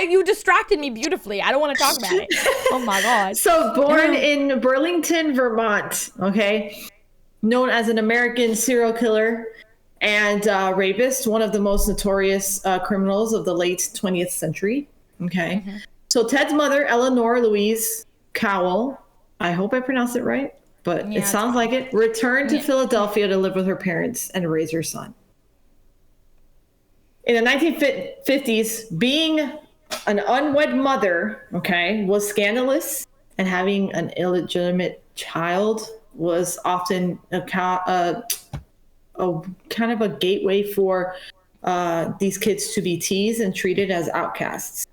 [SPEAKER 1] You distracted me beautifully. I don't want to talk about it. Oh my god.
[SPEAKER 2] So born in Burlington, Vermont. Okay, known as an American serial killer and rapist, one of the most notorious criminals of the late 20th century. Okay, so Ted's mother, Eleanor Louise Cowell. I hope I pronounced it right. But it sounds like it. Returned to Philadelphia to live with her parents and raise her son. In the 1950s, being an unwed mother, okay, was scandalous, and having an illegitimate child was often a kind of a gateway for these kids to be teased and treated as outcasts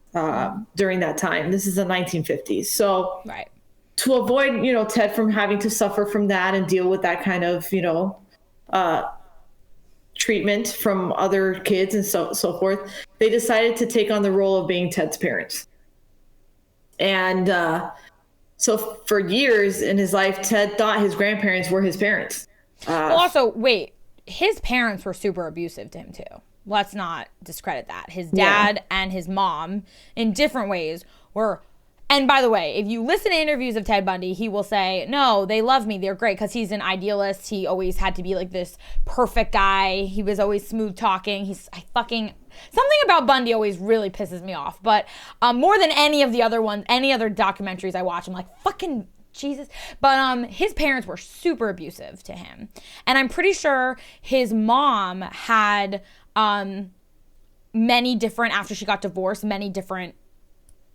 [SPEAKER 2] during that time. This is the 1950s. So.
[SPEAKER 1] Right.
[SPEAKER 2] To avoid, you know, Ted from having to suffer from that and deal with that kind of, you know, treatment from other kids and so forth, they decided to take on the role of being Ted's parents. And so for years in his life, Ted thought his grandparents were his parents.
[SPEAKER 1] Well, also, wait, his parents were super abusive to him too. Let's not discredit that. His dad and his mom, in different ways, were. And by the way, if you listen to interviews of Ted Bundy, he will say, no, they love me. They're great, because he's an idealist. He always had to be like this perfect guy. He was always smooth talking. Something about Bundy always really pisses me off. But more than any of the other ones, any other documentaries I watch, I'm like, fucking Jesus. But his parents were super abusive to him. And I'm pretty sure his mom had many different, after she got divorced, many different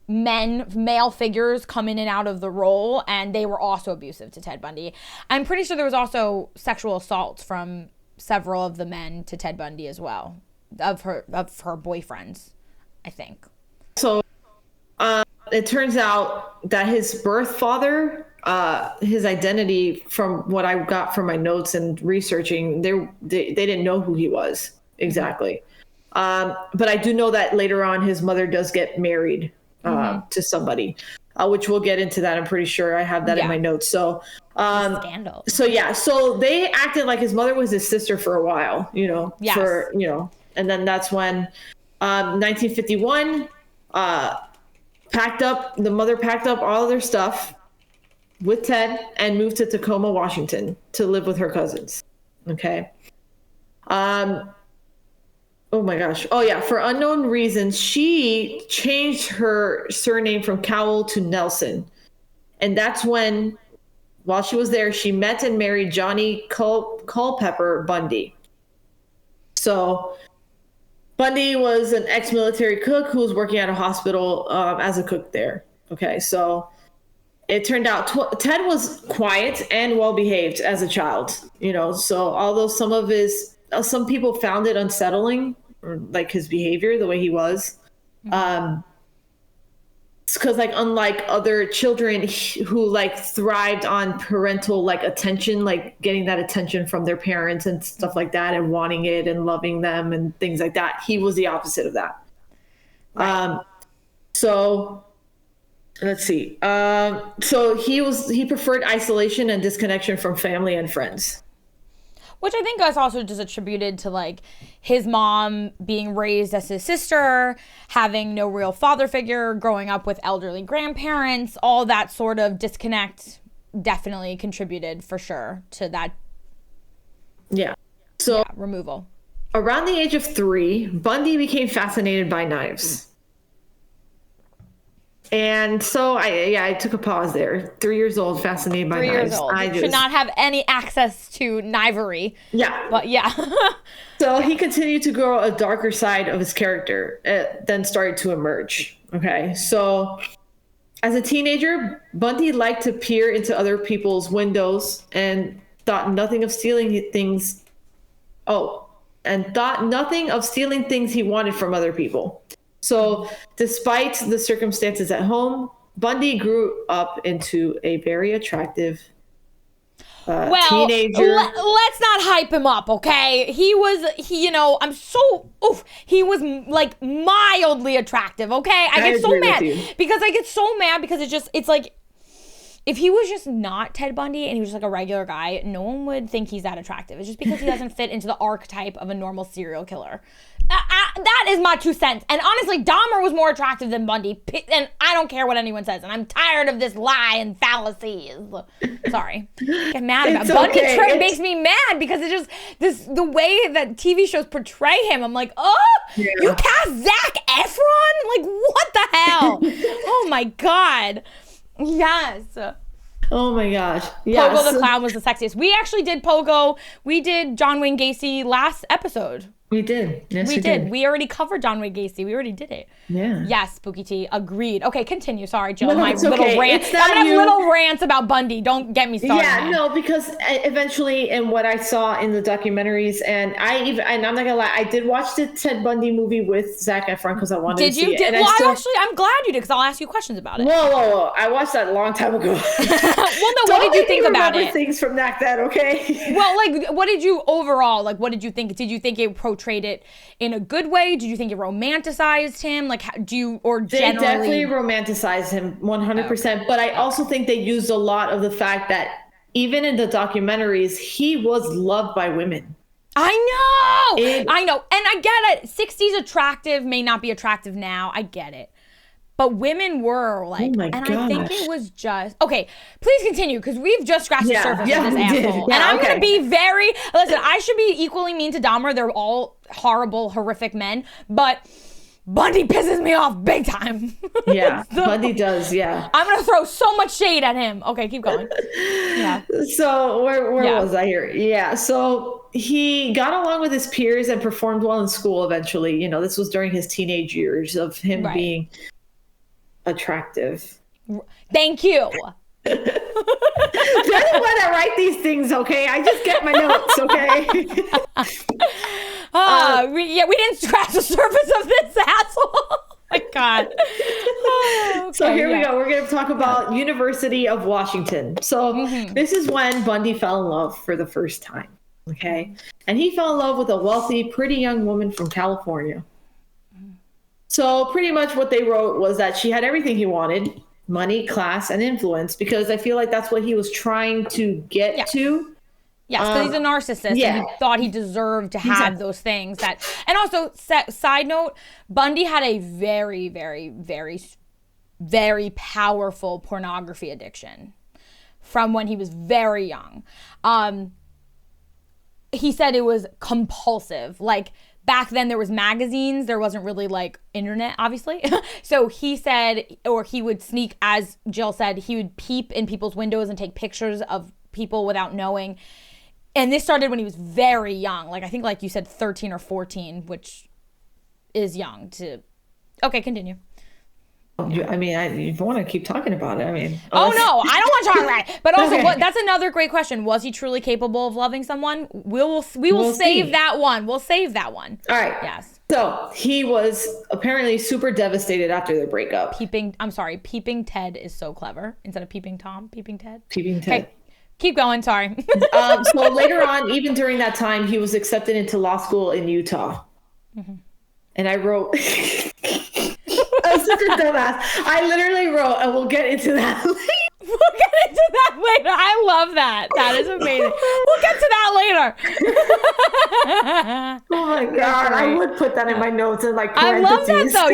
[SPEAKER 1] male figures come in and out of the role, and they were also abusive to Ted Bundy. I'm pretty sure there was also sexual assault from several of the men to Ted Bundy as well, of her boyfriends, I think. So
[SPEAKER 2] it turns out that his birth father, his identity, from what I got from my notes and researching, they didn't know who he was exactly. But I do know that later on his mother does get married to somebody, which we'll get into that. I'm pretty sure I have that in my notes. So,
[SPEAKER 1] scandal.
[SPEAKER 2] So they acted like his mother was his sister for a while, you know, and then that's when, 1951, the mother packed up all of their stuff with Ted and moved to Tacoma, Washington to live with her cousins. Okay. Oh my gosh. Oh yeah. For unknown reasons, she changed her surname from Cowell to Nelson. And that's when, while she was there, she met and married Johnny Culpepper Bundy. So Bundy was an ex-military cook who was working at a hospital as a cook there. Okay. So it turned out Ted was quiet and well-behaved as a child, you know, so although some people found it unsettling, or like his behavior, the way he was. It's because, like, unlike other children who like thrived on parental like attention, like getting that attention from their parents and stuff like that, and wanting it and loving them and things like that, he was the opposite of that. Right. So let's see. So he preferred isolation and disconnection from family and friends.
[SPEAKER 1] which I think is also just attributed to like his mom being raised as his sister, having no real father figure, growing up with elderly grandparents, all that sort of disconnect definitely contributed for sure to that.
[SPEAKER 2] Yeah. So
[SPEAKER 1] removal.
[SPEAKER 2] Around the age of 3, Bundy became fascinated by knives. And so I took a pause there. 3 years old, fascinated by
[SPEAKER 1] 3
[SPEAKER 2] knives.
[SPEAKER 1] years old. Should not have any access to knivery.
[SPEAKER 2] Yeah.
[SPEAKER 1] But yeah.
[SPEAKER 2] So he continued to grow a darker side of his character, then started to emerge. Okay. So as a teenager, Bundy liked to peer into other people's windows and thought nothing of stealing things. Thought nothing of stealing things he wanted from other people. So despite the circumstances at home, Bundy grew up into a very attractive teenager.
[SPEAKER 1] Let's not hype him up, okay? He was like mildly attractive, okay? I get so mad because it's like, if he was just not Ted Bundy and he was just like a regular guy, no one would think he's that attractive. It's just because he doesn't fit into the archetype of a normal serial killer. That is my 2 cents. And honestly, Dahmer was more attractive than Bundy. And I don't care what anyone says. And I'm tired of this lie and fallacies. Sorry. I get mad about it. Bundy makes me mad because it's just the way that TV shows portray him. I'm like, you cast Zac Efron? Like, what the hell? Oh my God. Yes.
[SPEAKER 2] Oh my gosh. Yes.
[SPEAKER 1] Pogo the Clown was the sexiest. We actually did Pogo. We did John Wayne Gacy last episode.
[SPEAKER 2] We did. Yes,
[SPEAKER 1] we did. We already covered John Wayne Gacy. We already did it.
[SPEAKER 2] Yeah.
[SPEAKER 1] Yes, Spooky T. Agreed. Okay, continue. Sorry, Jill.
[SPEAKER 2] No,
[SPEAKER 1] my little rant. I'm gonna have little rants about Bundy. Don't get me started.
[SPEAKER 2] Yeah, no, because eventually, in what I saw in the documentaries, and I'm not gonna lie, I did watch the Ted Bundy movie with Zac Efron because I wanted to see it.
[SPEAKER 1] I'm glad you did because I'll ask you questions about it.
[SPEAKER 2] Whoa. I watched that a long time ago.
[SPEAKER 1] Well, no, what did you think about it?
[SPEAKER 2] Things from back then, okay?
[SPEAKER 1] Well, like, what did you think? Did you think it portrayed it in a good way? Did you think it romanticized him? Like, generally?
[SPEAKER 2] They definitely romanticized him 100%. Okay. But I also think they used a lot of the fact that even in the documentaries, he was loved by women.
[SPEAKER 1] I know. And I get it. 60s attractive may not be attractive now. I get it. But women were like, I think it was just, okay, please continue, because we've just scratched the surface of this asshole. And I'm going to be listen, I should be equally mean to Dahmer. They're all horrible, horrific men, but Bundy pisses me off big time.
[SPEAKER 2] Yeah, so, Bundy does, yeah.
[SPEAKER 1] I'm going to throw so much shade at him. Okay, keep going. Yeah.
[SPEAKER 2] So where was I here? Yeah, so he got along with his peers and performed well in school eventually. This was during his teenage years of him being attractive.
[SPEAKER 1] Thank you.
[SPEAKER 2] You're the one that write these things, okay? I just get my notes, okay?
[SPEAKER 1] We didn't scratch the surface of this asshole. Oh my God. Okay,
[SPEAKER 2] so here we go. We're going to talk about University of Washington. So this is when Bundy fell in love for the first time, okay? And he fell in love with a wealthy, pretty young woman from California. So pretty much what they wrote was that she had everything he wanted: money, class, and influence, because I feel like that's what he was trying to get to.
[SPEAKER 1] Yes, because he's a narcissist and he thought he deserved to have those things. And also, side note, Bundy had a very, very, very, very powerful pornography addiction from when he was very young. He said it was compulsive. Like, back then there was magazines. There wasn't really like internet, obviously. So he said, or he would sneak, as Jill said, he would peep in people's windows and take pictures of people without knowing. And this started when he was very young. Like, I think like you said 13 or 14, which is young to... Okay, continue.
[SPEAKER 2] I mean, you want to keep talking about it. I mean...
[SPEAKER 1] Oh, no, I don't want to talk about it. But also, that's another great question. Was he truly capable of loving someone? We will save that one. We'll save that one.
[SPEAKER 2] All right.
[SPEAKER 1] Yes.
[SPEAKER 2] So he was apparently super devastated after their breakup.
[SPEAKER 1] Peeping Ted is so clever. Instead of peeping Tom, peeping Ted.
[SPEAKER 2] Peeping Ted.
[SPEAKER 1] Okay. Keep going, sorry.
[SPEAKER 2] So later on, even during that time, he was accepted into law school in Utah. Mm-hmm. And I wrote... I'm such a dumbass. I literally wrote, and we'll get into that later.
[SPEAKER 1] We'll get into that later. I love that. That is amazing. We'll get to that later.
[SPEAKER 2] Oh my God. I would put that in my notes and like
[SPEAKER 1] I
[SPEAKER 2] parentheses.
[SPEAKER 1] love that though.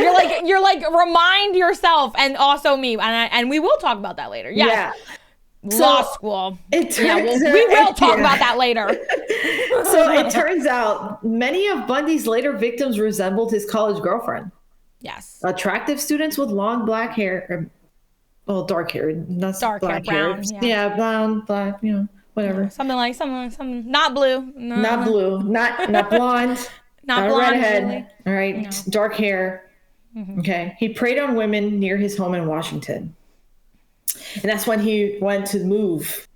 [SPEAKER 1] You're like remind yourself and also me. And we will talk about that later. Yes. Yeah. Law school. We will talk about that later.
[SPEAKER 2] So it turns out many of Bundy's later victims resembled his college girlfriend.
[SPEAKER 1] Yes.
[SPEAKER 2] Attractive students with long black hair. Well, dark hair. Not
[SPEAKER 1] dark
[SPEAKER 2] black
[SPEAKER 1] hair, brown.
[SPEAKER 2] Yeah, brown, black, whatever.
[SPEAKER 1] Something not blue. No.
[SPEAKER 2] Not blue. Not blonde.
[SPEAKER 1] not blonde.
[SPEAKER 2] Redhead.
[SPEAKER 1] Really.
[SPEAKER 2] All right. No. Dark hair. Mm-hmm. Okay. He preyed on women near his home in Washington. And that's when he went to move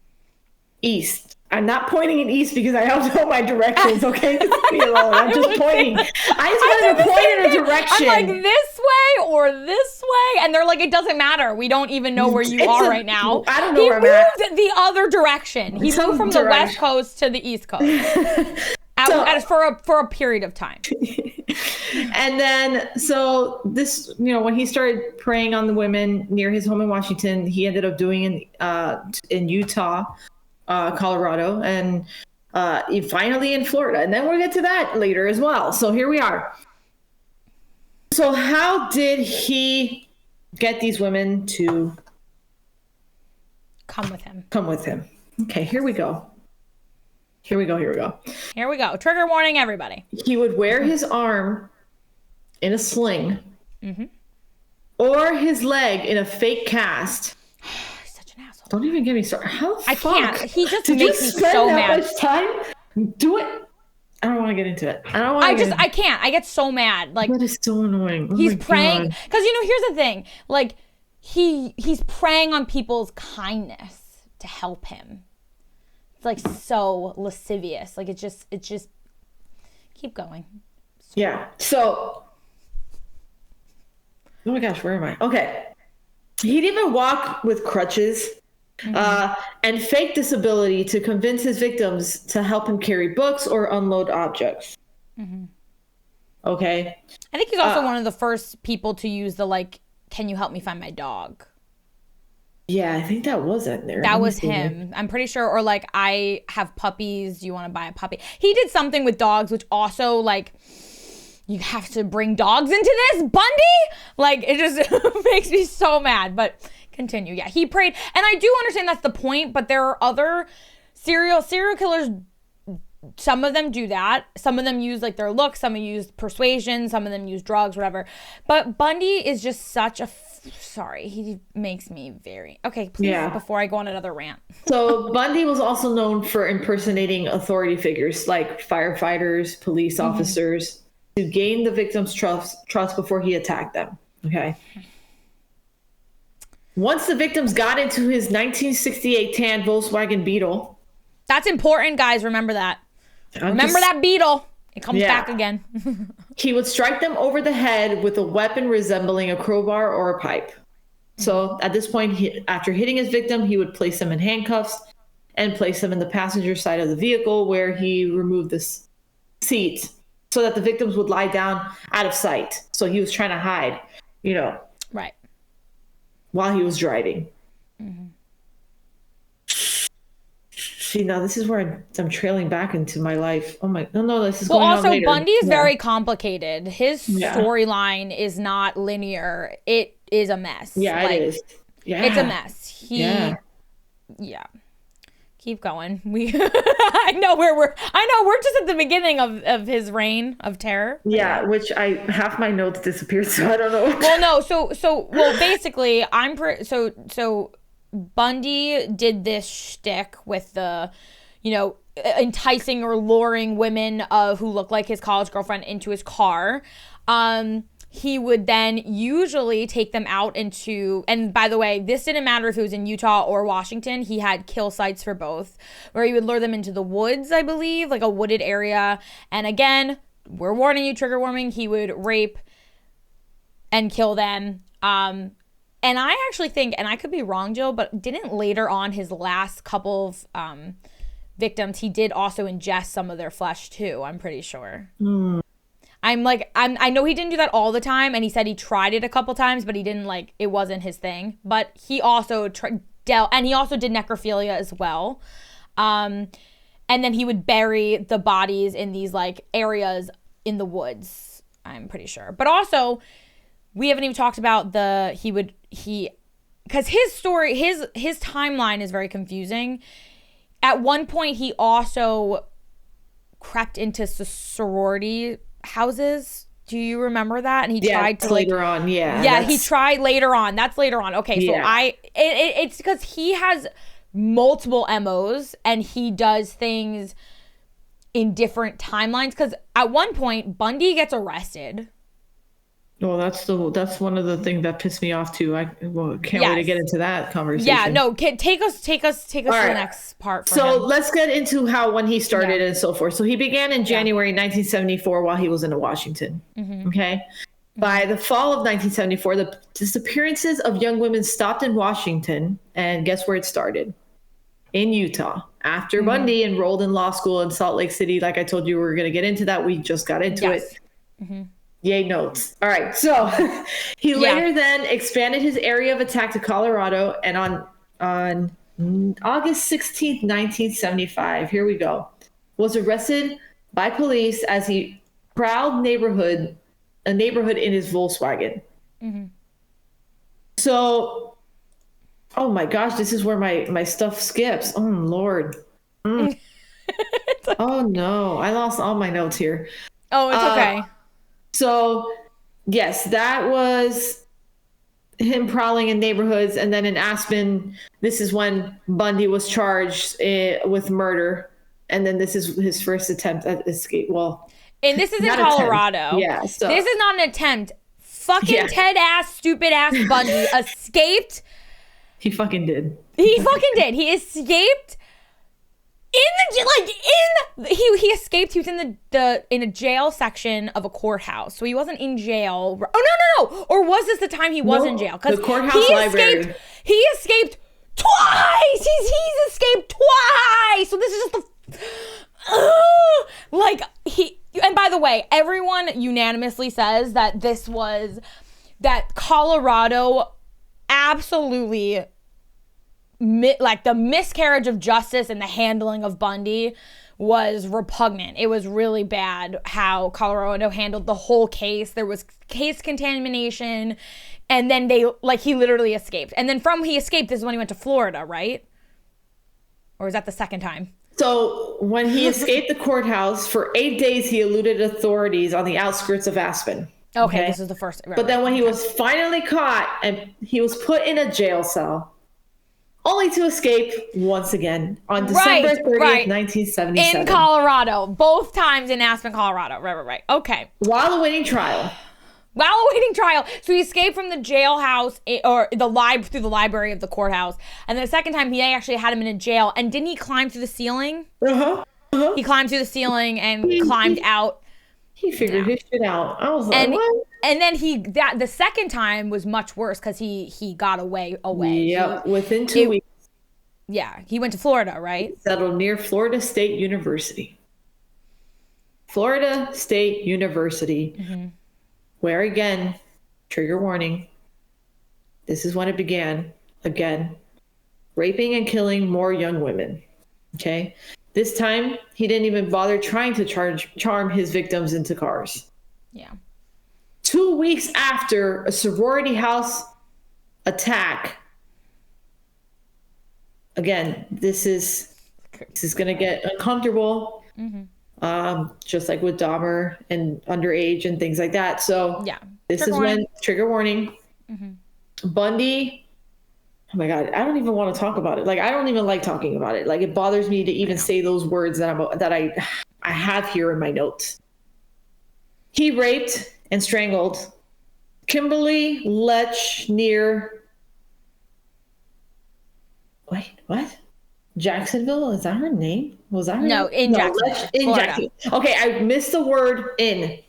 [SPEAKER 2] east. I'm not pointing in east because I don't know my directions, okay? Leave me alone. I'm just pointing. I just wanted to point in a direction.
[SPEAKER 1] I'm like, this way or this way? And they're like, it doesn't matter. We don't even know where you are right now.
[SPEAKER 2] I don't know where I'm at.
[SPEAKER 1] He moved the other direction. He moved from the West Coast to the East Coast. For a period of time.
[SPEAKER 2] And then, so this, when he started preying on the women near his home in Washington, he ended up doing in Utah, Colorado, and finally in Florida. And then we'll get to that later as well. So here we are. So how did he get these women to
[SPEAKER 1] come with him?
[SPEAKER 2] Okay, here we go. Here we go.
[SPEAKER 1] Trigger warning, everybody.
[SPEAKER 2] He would wear his arm in a sling, or his leg in a fake cast.
[SPEAKER 1] He's such an asshole.
[SPEAKER 2] Don't even get me started.
[SPEAKER 1] I can't. He just makes me so mad.
[SPEAKER 2] Much time? Do it. I don't want to get into it.
[SPEAKER 1] I can't. I get so mad. Like,
[SPEAKER 2] that is so annoying.
[SPEAKER 1] He's preying because here's the thing. Like, he's preying on people's kindness to help him. It's like so lascivious. Like it just keep going.
[SPEAKER 2] Yeah. So, oh my gosh, where am I? Okay. He'd even walk with crutches and fake disability to convince his victims to help him carry books or unload objects. Okay.
[SPEAKER 1] I think he's also one of the first people to use the can you help me find my dog?
[SPEAKER 2] Yeah, I think that was in there.
[SPEAKER 1] That was him. I'm pretty sure. Or I have puppies. Do you want to buy a puppy? He did something with dogs, which also you have to bring dogs into this, Bundy? It just makes me so mad. But continue. Yeah, he prayed. And I do understand that's the point, but there are other serial killers. Some of them do that. Some of them use their looks. Some use persuasion. Some of them use drugs, whatever. But Bundy is just such a sorry, he makes me very okay. Please, before I go on another rant.
[SPEAKER 2] So Bundy was also known for impersonating authority figures like firefighters, police officers, to gain the victim's trust before he attacked them. Okay. Once the victims got into his 1968 tan Volkswagen Beetle.
[SPEAKER 1] That's important, guys. Remember that. Remember that Beetle. It comes back again.
[SPEAKER 2] He would strike them over the head with a weapon resembling a crowbar or a pipe. So at this point, after hitting his victim, he would place them in handcuffs and place them in the passenger side of the vehicle where he removed the seat so that the victims would lie down out of sight. So he was trying to hide,
[SPEAKER 1] right,
[SPEAKER 2] while he was driving. See, now this is where I'm trailing back into my life. Oh my, no, this is going on later.
[SPEAKER 1] Also, Bundy is very complicated. His storyline is not linear. It is a mess.
[SPEAKER 2] Yeah, it is. Yeah.
[SPEAKER 1] It's a mess. Yeah. Keep going. I know we're just at the beginning of his reign of terror.
[SPEAKER 2] Yeah, which half my notes disappeared, so I don't know.
[SPEAKER 1] Well, no, basically, so Bundy did this shtick with the, enticing or luring women who look like his college girlfriend into his car. He would then usually take them out into, and by the way, this didn't matter if it was in Utah or Washington. He had kill sites for both, where he would lure them into the woods, I believe, like a wooded area. And again, we're warning you, trigger warning, he would rape and kill them. And I actually think, and I could be wrong, Jill, but didn't later on his last couple of victims, he did also ingest some of their flesh too, I'm pretty sure. I know he didn't do that all the time, and he said he tried it a couple times, but he didn't it wasn't his thing. But he also and he also did necrophilia as well. And then he would bury the bodies in these like areas in the woods, I'm pretty sure. But also, we haven't even talked about because his story, his timeline is very confusing. At one point, he also crept into sorority houses. Do you remember that? And he tried to
[SPEAKER 2] later on.
[SPEAKER 1] He tried later on. That's later on. Okay, so it's because he has multiple MOs and he does things in different timelines. Because at one point, Bundy gets arrested.
[SPEAKER 2] Well, that's one of the things that pissed me off too. I can't wait to get into that conversation.
[SPEAKER 1] Yeah, no, take us to the next part.
[SPEAKER 2] Let's get into when he started and so forth. So he began in January 1974 while he was in Washington. Mm-hmm. Okay. By the fall of 1974, the disappearances of young women stopped in Washington, and guess where it started? In Utah. After Bundy enrolled in law school in Salt Lake City, like I told you, we were going to get into that. We just got into it. Mm-hmm. Yay, notes. All right. So he later then expanded his area of attack to Colorado. And on August 16th, 1975, here we go, was arrested by police as he prowled a neighborhood in his Volkswagen. Mm-hmm. So, oh my gosh, this is where my stuff skips. Oh, Lord. Oh, no. I lost all my notes here.
[SPEAKER 1] Oh, it's okay.
[SPEAKER 2] So, yes, that was him prowling in neighborhoods. And then in Aspen, this is when Bundy was charged with murder. And then this is his first attempt at escape. Well,
[SPEAKER 1] and this is in Colorado.
[SPEAKER 2] Attempt. Yeah. So.
[SPEAKER 1] This is not an attempt. Fucking Ted-ass, stupid-ass Bundy escaped.
[SPEAKER 2] He fucking did.
[SPEAKER 1] He escaped. He escaped. He was in in a jail section of a courthouse, so he wasn't in jail. Oh no! Or was this the time he was in jail?
[SPEAKER 2] Because the courthouse library.
[SPEAKER 1] He escaped twice. He's escaped twice. So this is just And by the way, everyone unanimously says that that Colorado absolutely. The miscarriage of justice and the handling of Bundy was repugnant. It was really bad how Colorado handled the whole case. There was case contamination, and then he literally escaped. And then he escaped, this is when he went to Florida, right? Or was that the second time?
[SPEAKER 2] So when he escaped the courthouse, for 8 days he eluded authorities on the outskirts of Aspen.
[SPEAKER 1] Okay, this is the first.
[SPEAKER 2] But then when he was finally caught and he was put in a jail cell, only to escape once again on December 30th, 1977.
[SPEAKER 1] In Colorado. Both times in Aspen, Colorado. Right. Okay.
[SPEAKER 2] While awaiting trial.
[SPEAKER 1] So he escaped from the jailhouse through the library of the courthouse. And then the second time, he actually had him in a jail. And didn't he climb through the ceiling? He climbed through the ceiling and climbed out.
[SPEAKER 2] He figured his shit out. I was like, what?
[SPEAKER 1] And then the second time was much worse because he got away.
[SPEAKER 2] Yeah, within 2 weeks.
[SPEAKER 1] Yeah, he went to Florida, right?
[SPEAKER 2] He settled near Florida State University. Mm-hmm. Where again, trigger warning, this is when it began, again, raping and killing more young women. Okay? This time, he didn't even bother trying to charm his victims into cars.
[SPEAKER 1] Yeah.
[SPEAKER 2] 2 weeks after a sorority house attack, again, this is going to get uncomfortable, just like with Dahmer and underage and things like that. So this is when, trigger warning, Bundy. Oh my God, I don't even want to talk about it. I don't even like talking about it. It bothers me to even say those words that I have here in my notes. He raped and strangled Kimberly Lech near. Wait, what? Jacksonville? Is that her name? Was that her name?
[SPEAKER 1] No, in Jacksonville.
[SPEAKER 2] In Jacksonville. Okay, I missed the word in.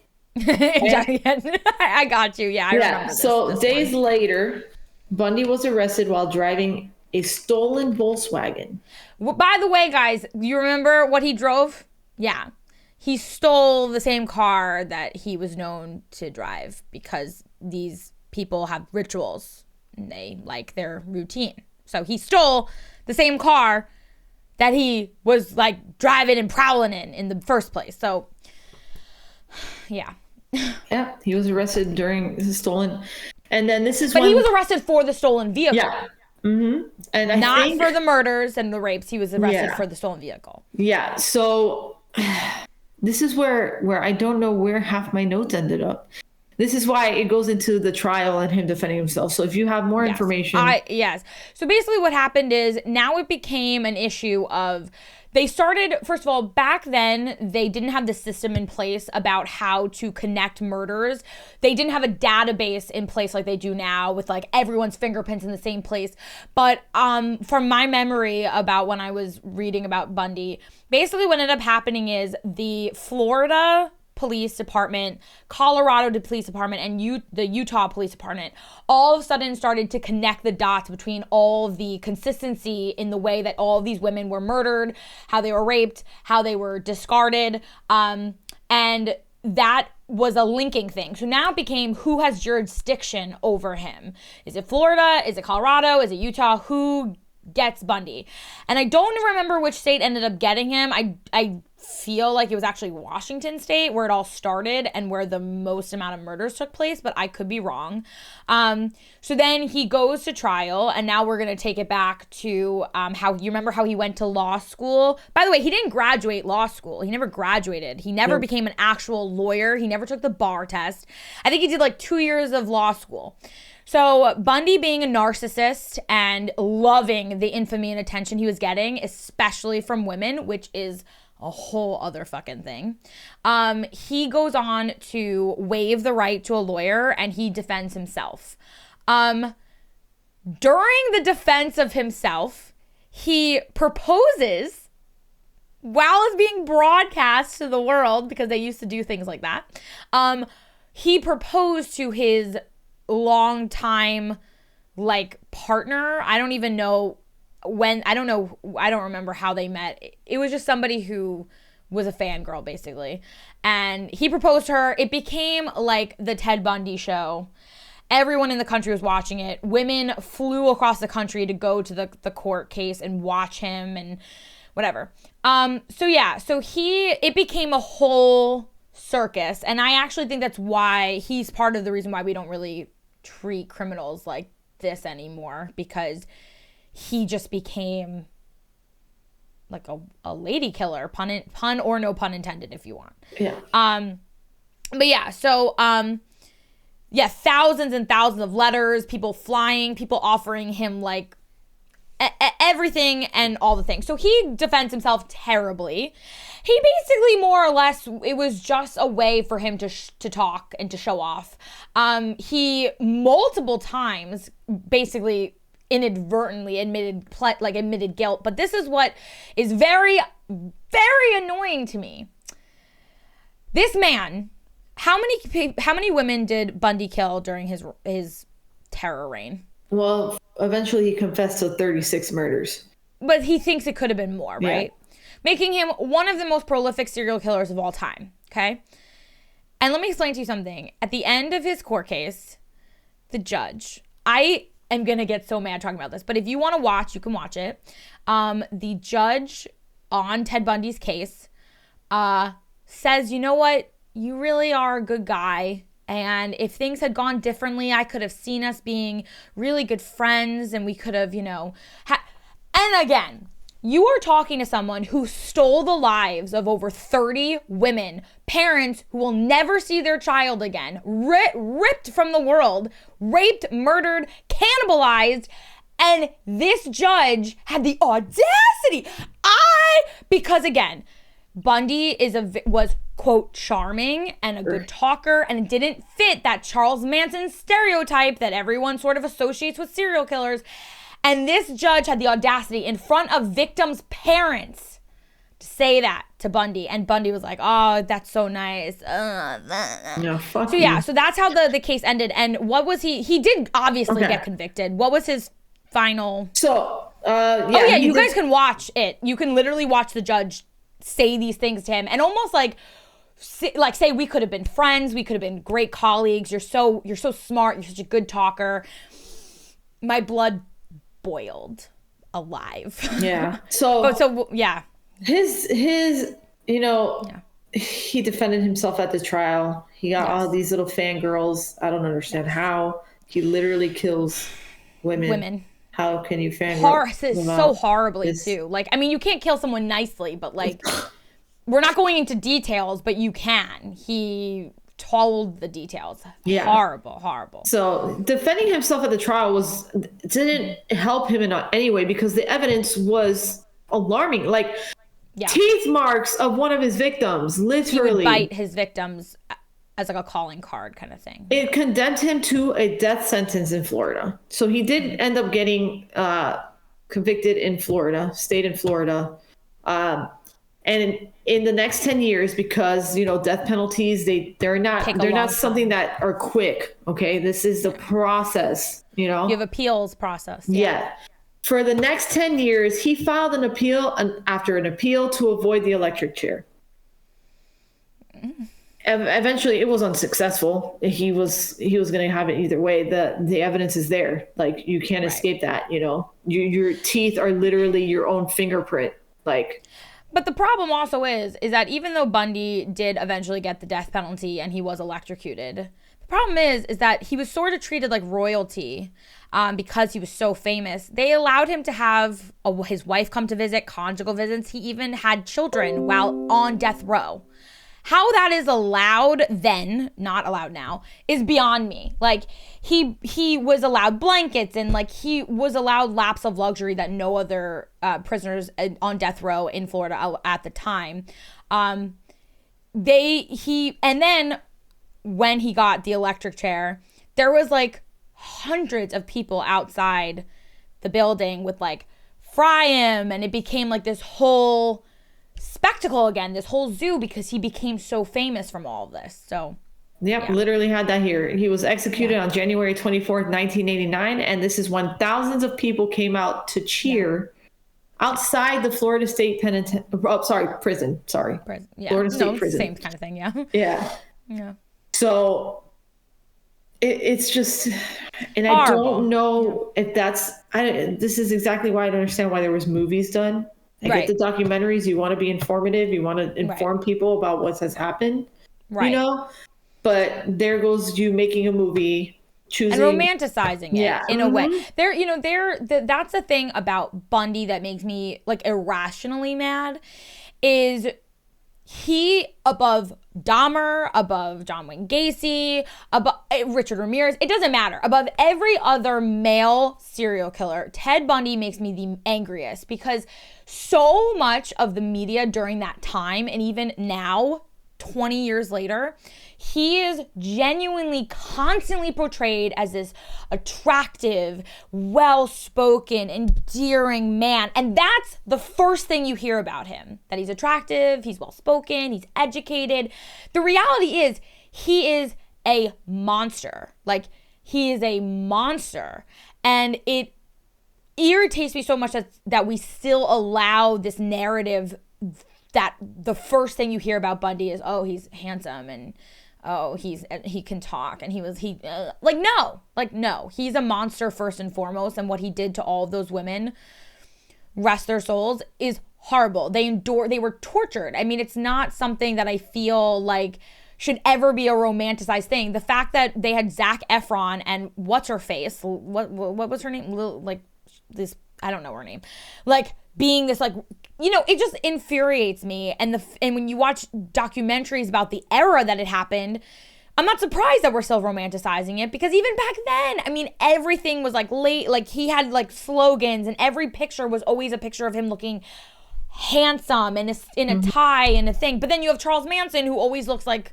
[SPEAKER 1] I got you. Yeah, I remember this.
[SPEAKER 2] So days later, Bundy was arrested while driving a stolen Volkswagen.
[SPEAKER 1] Well, by the way, guys, you remember what he drove? Yeah. He stole the same car that he was known to drive because these people have rituals and they like their routine. So he stole the same car that he was like driving and prowling in the first place. So yeah.
[SPEAKER 2] Yeah, he was arrested during the stolen. And then this is
[SPEAKER 1] But he was arrested for the stolen vehicle.
[SPEAKER 2] Yeah. Mm-hmm. And I
[SPEAKER 1] not
[SPEAKER 2] think,
[SPEAKER 1] for the murders and the rapes. He was arrested for the stolen vehicle.
[SPEAKER 2] Yeah. So this is where I don't know where half my notes ended up. This is why it goes into the trial and him defending himself. So if you have more information.
[SPEAKER 1] Yes. So basically what happened is now it became an issue of, they started, first of all, back then, they didn't have the system in place about how to connect murders. They didn't have a database in place like they do now with like everyone's fingerprints in the same place. But from my memory about when I was reading about Bundy, basically what ended up happening is the Florida Police Department, Colorado Police Department, and the Utah Police Department all of a sudden started to connect the dots between all of the consistency in the way that all of these women were murdered, how they were raped, how they were discarded, and that was a linking thing. So now it became who has jurisdiction over him. Is it Florida? Is it Colorado? Is it Utah? Who gets Bundy? And I don't remember which state ended up getting him. I feel like it was actually Washington State where it all started and where the most amount of murders took place, but I could be wrong. So then he goes to trial, and now we're going to take it back to how you remember how he went to law school. By the way, he didn't graduate law school. He never graduated. He never became an actual lawyer. He never took the bar test. I think he did like 2 years of law school. So Bundy, being a narcissist and loving the infamy and attention he was getting, especially from women, which is a whole other fucking thing, he goes on to waive the right to a lawyer, and he defends himself. During the defense of himself, he proposes while it's being broadcast to the world, because they used to do things like that. He proposed to his longtime like partner. I don't even know when, I don't remember how they met. It was just somebody who was a fangirl basically, and he proposed to her. It became like the Ted Bundy show. Everyone in the country was watching it. Women flew across the country to go to the court case and watch him and whatever. So it became a whole circus, and I actually think that's why he's part of the reason why we don't really treat criminals like this anymore, because he just became like a lady killer, pun or no pun intended if you want.
[SPEAKER 2] Yeah.
[SPEAKER 1] But yeah, so thousands and thousands of letters, people flying, people offering him like everything and all the things. So he defends himself terribly. He basically more or less, it was just a way for him to talk and to show off. He multiple times basically inadvertently admitted guilt. But this is what is very, very annoying to me. This man, how many women did Bundy kill during his terror reign?
[SPEAKER 2] Well, eventually he confessed to 36 murders.
[SPEAKER 1] But he thinks it could have been more, right? Yeah. Making him one of the most prolific serial killers of all time, okay? And let me explain to you something. At the end of his court case, the judge, I am going to get so mad talking about this, but if you want to watch, you can watch it. The judge on Ted Bundy's case says, you know what? You really are a good guy. And if things had gone differently, I could have seen us being really good friends, and we could have, and again, you are talking to someone who stole the lives of over 30 women, parents who will never see their child again, ripped from the world, raped, murdered, cannibalized, and this judge had the audacity. Because again, Bundy was quote charming and a good talker, and it didn't fit that Charles Manson stereotype that everyone sort of associates with serial killers. And this judge had the audacity in front of victims' parents to say that to Bundy, and Bundy was like, "Oh, that's so nice."
[SPEAKER 2] Yeah, fuck you.
[SPEAKER 1] So that's how the case ended. And what was he did obviously get convicted. What was his final?
[SPEAKER 2] So
[SPEAKER 1] you guys can watch it. You can literally watch the judge say these things to him, and almost like say we could have been friends, we could have been great colleagues. You're so smart. You're such a good talker. My blood boiled alive.
[SPEAKER 2] Yeah. So
[SPEAKER 1] yeah.
[SPEAKER 2] His you know, he defended himself at the trial. He got all these little fangirls. I don't understand how. He literally kills women. How can you fangirl?
[SPEAKER 1] So horribly too. Like, I mean, you can't kill someone nicely, but like, we're not going into details, but you can. He told the details. Yeah. Horrible.
[SPEAKER 2] So defending himself at the trial didn't help him in any way because the evidence was alarming. Like, teeth marks of one of his victims, literally. He
[SPEAKER 1] would bite his victims as like a calling card kind of thing.
[SPEAKER 2] It condemned him to a death sentence in Florida. So he did end up getting convicted in Florida, stayed in Florida. And in the next 10 years, because, you know, death penalties, they're not something that are quick. Okay. This is the process, you know.
[SPEAKER 1] You have appeals process.
[SPEAKER 2] Yeah. For the next 10 years, he filed an appeal after an appeal to avoid the electric chair. Eventually, it was unsuccessful. He was going to have it either way. The evidence is there. Like, you can't escape that. You know, your teeth are literally your own fingerprint. Like,
[SPEAKER 1] but the problem also is that even though Bundy did eventually get the death penalty and he was electrocuted, the problem is that he was sort of treated like royalty because he was so famous. They allowed him to have his wife come to visit, conjugal visits. He even had children while on death row. How that is allowed then, not allowed now, is beyond me. Like, he was allowed blankets and like he was allowed laps of luxury that no other prisoners on death row in Florida at the time. And then when he got the electric chair, there was like hundreds of people outside the building with like fry him, and it became like this whole spectacle again, this whole zoo, because he became so famous from all of this. So
[SPEAKER 2] literally had that here. He was executed on January 24th, 1989, and this is when thousands of people came out to cheer outside the Florida State prison.
[SPEAKER 1] Yeah.
[SPEAKER 2] Florida State prison.
[SPEAKER 1] Same kind of thing.
[SPEAKER 2] Yeah. So it's just, and horrible. I don't know if this is exactly why I don't understand why there was movies done. I get the documentaries. You want to be informative. You want to inform people about what has happened. Right. You know, but there goes you making a movie, choosing
[SPEAKER 1] and romanticizing it in a way. That's the thing about Bundy that makes me like irrationally mad is he above Dahmer, above John Wayne Gacy, above Richard Ramirez, it doesn't matter. Above every other male serial killer, Ted Bundy makes me the angriest because so much of the media during that time and even now, 20 years later, he is genuinely constantly portrayed as this attractive, well-spoken, endearing man. And that's the first thing you hear about him, that he's attractive, he's well-spoken, he's educated. The reality is he is a monster. Like, he is a monster. And it irritates me so much that we still allow this narrative that the first thing you hear about Bundy is, oh, he's handsome and oh, he can talk and no, he's a monster first and foremost, and what he did to all of those women, rest their souls, is horrible. They were tortured. I mean, it's not something that I feel like should ever be a romanticized thing. The fact that they had Zac Efron and what's her face, what was her name? Like this, I don't know her name. Like being this, like, you know, it just infuriates me. And when you watch documentaries about the era that it happened, I'm not surprised that we're still romanticizing it, because even back then, I mean, everything was like like he had like slogans, and every picture was always a picture of him looking handsome and in a tie and a thing. But then you have Charles Manson, who always looks like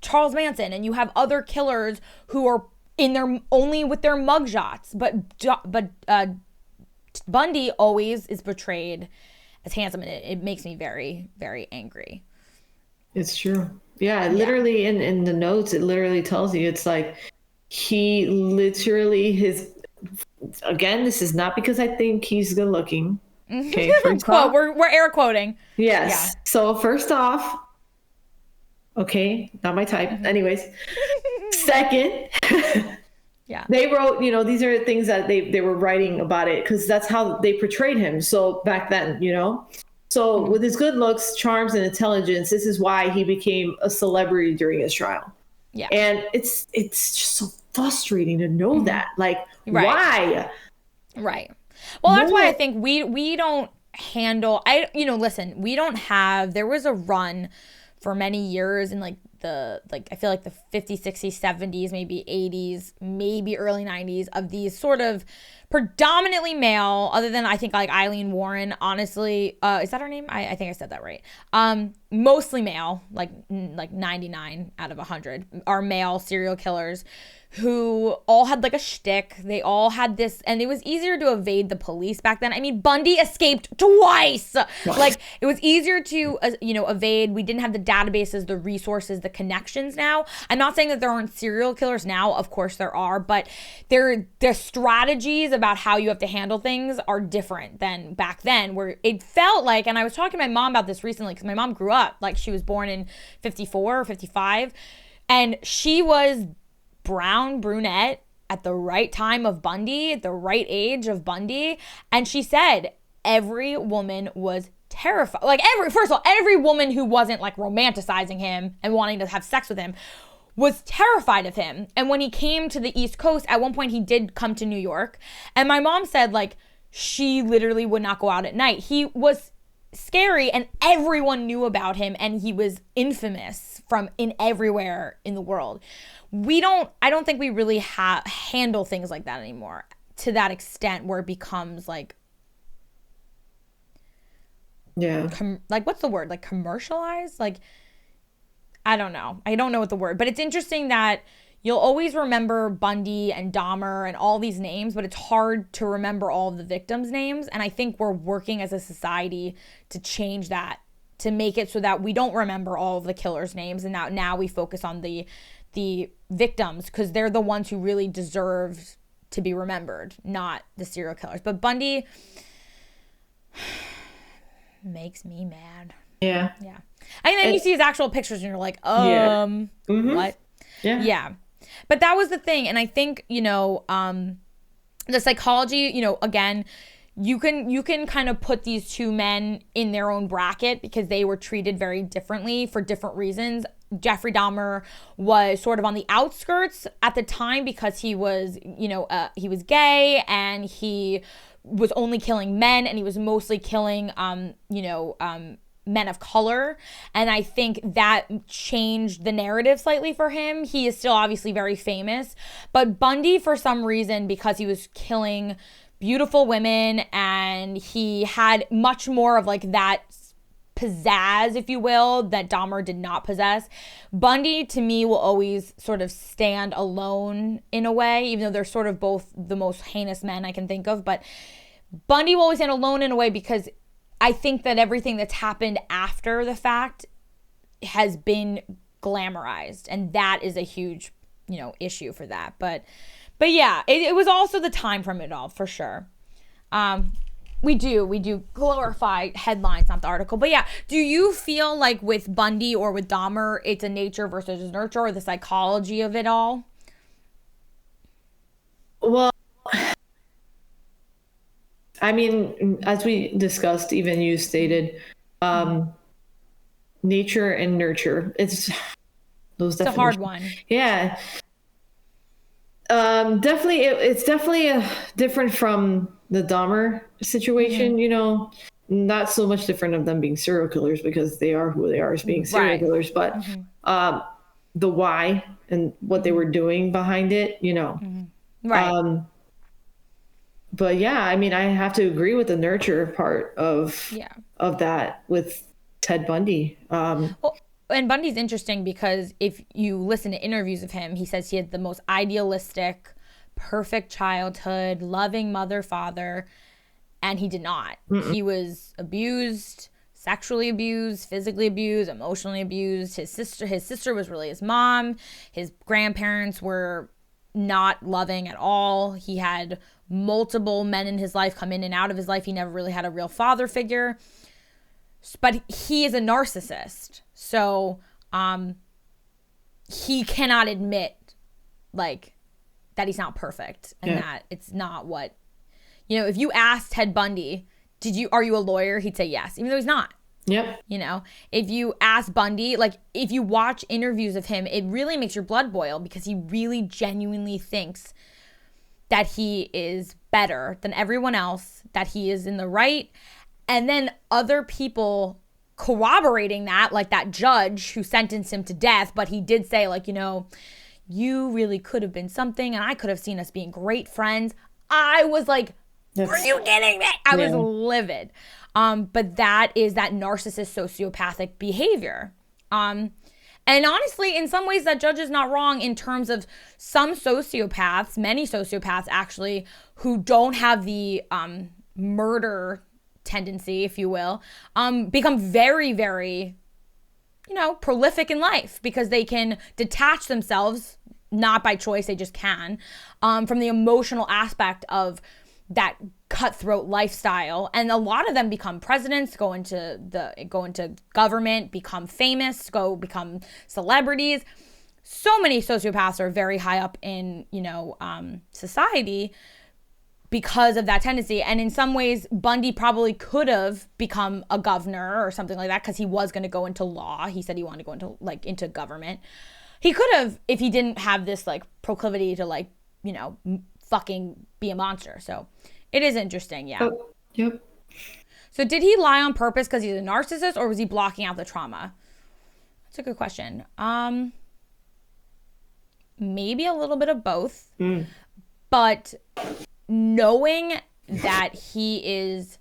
[SPEAKER 1] Charles Manson, and you have other killers who are only with their mugshots, but Bundy always is portrayed as handsome, and it makes me very, very angry.
[SPEAKER 2] It's true. Yeah, literally in the notes, it literally tells you, it's like he literally again, this is not because I think he's good looking. Okay,
[SPEAKER 1] we're air quoting.
[SPEAKER 2] Yes. Yeah. So first off, okay, not my type. Anyways, second,
[SPEAKER 1] Yeah.
[SPEAKER 2] They wrote, these are things that they were writing about it because that's how they portrayed him. So back then, So with his good looks, charms, and intelligence, this is why he became a celebrity during his trial.
[SPEAKER 1] Yeah.
[SPEAKER 2] And it's just so frustrating to know that. Like,
[SPEAKER 1] Right.
[SPEAKER 2] why?
[SPEAKER 1] Right. Well, that's why I think we don't handle, listen, we don't have, there was a run for many years in like I feel like the 50s, 60s, 70s, maybe 80s, maybe early 90s of these sort of predominantly male, other than I think like Eileen Warren, honestly, is that her name? I think I said that right. Mostly male, like 99 out of 100 are male serial killers who all had like a shtick. They all had this, and it was easier to evade the police back then. I mean, Bundy escaped twice. Like, it was easier to, evade. We didn't have the databases, the resources, the connections now. I'm not saying that there aren't serial killers now. Of course there are, but the strategies about how you have to handle things are different than back then, where it felt like, and I was talking to my mom about this recently because my mom grew up, like she was born in 54 or 55, and she was brown brunette at the right time of Bundy, at the right age of Bundy. And she said every woman was terrified. Like first of all, every woman who wasn't like romanticizing him and wanting to have sex with him was terrified of him. And when he came to the East Coast, at one point he did come to New York. And my mom said like she literally would not go out at night. He was scary and everyone knew about him and he was infamous from in everywhere in the world. I don't think we really handle things like that anymore to that extent where it becomes like, like what's the word? Like commercialized? Like, I don't know. I don't know what the word, but it's interesting that you'll always remember Bundy and Dahmer and all these names, but it's hard to remember all of the victims' names. And I think we're working as a society to change that, to make it so that we don't remember all of the killers' names. And now we focus on the victims because they're the ones who really deserve to be remembered, not the serial killers. But Bundy makes me mad.
[SPEAKER 2] Yeah.
[SPEAKER 1] And then you see his actual pictures and you're like, what? Yeah. But that was the thing. And I think, the psychology, again, you can kind of put these two men in their own bracket because they were treated very differently for different reasons. Jeffrey Dahmer was sort of on the outskirts at the time because he was, he was gay and he was only killing men and he was mostly killing, men of color. And I think that changed the narrative slightly for him. He is still obviously very famous, but Bundy, for some reason, because he was killing beautiful women and he had much more of like that pizzazz, if you will, that Dahmer did not possess. Bundy, to me, will always sort of stand alone in a way, even though they're sort of both the most heinous men I can think of. But Bundy will always stand alone in a way because I think that everything that's happened after the fact has been glamorized. And that is a huge, issue for that. But yeah, it was also the time from it all, for sure. We do glorify headlines, not the article. But yeah, do you feel like with Bundy or with Dahmer, it's a nature versus a nurture, or the psychology of it all?
[SPEAKER 2] Well, I mean, as we discussed, even you stated, nature and nurture. It's a hard one. Yeah. Definitely, it's definitely different from the Dahmer situation. Not so much different of them being serial killers because they are who they are as being serial killers, but the why and what they were doing behind it. Right. But yeah, I mean, I have to agree with the nurture part of that with Ted Bundy.
[SPEAKER 1] And Bundy's interesting because if you listen to interviews of him, he says he had the most idealistic, perfect childhood, loving mother, father, and he did not. He was abused, sexually abused, physically abused, emotionally abused. His sister was really his mom. His grandparents were not loving at all. He had multiple men in his life come in and out of his life. He never really had a real father figure. But he is a narcissist. So he cannot admit like that he's not perfect and that it's not what, you know, if you asked Ted Bundy, are you a lawyer? He'd say yes, even though he's not.
[SPEAKER 2] Yep.
[SPEAKER 1] You know, if you ask Bundy, like if you watch interviews of him, it really makes your blood boil because he really genuinely thinks that he is better than everyone else, that he is in the right. And then other people corroborating that, like that judge who sentenced him to death, but he did say, like, you know, you really could have been something and I could have seen us being great friends. I was like, are you kidding me? I was livid. But that is that narcissist sociopathic behavior. And honestly, in some ways, that judge is not wrong in terms of some sociopaths, many sociopaths actually, who don't have the murder tendency, if you will, become very, very, you know, prolific in life because they can detach themselves, not by choice, they just can, from the emotional aspect of that cutthroat lifestyle. And a lot of them become presidents, go into government, become famous, become celebrities. So many sociopaths are very high up in, you know, society because of that tendency. And in some ways, Bundy probably could have become a governor or something like that because he was going to go into law. He said he wanted to go into government. He could have if he didn't have this like proclivity to like, you know, fucking be a monster. So it is interesting. Yeah.
[SPEAKER 2] Oh, yep.
[SPEAKER 1] So did he lie on purpose because he's a narcissist, or was he blocking out the trauma? That's a good question. Maybe a little bit of both. But knowing that he is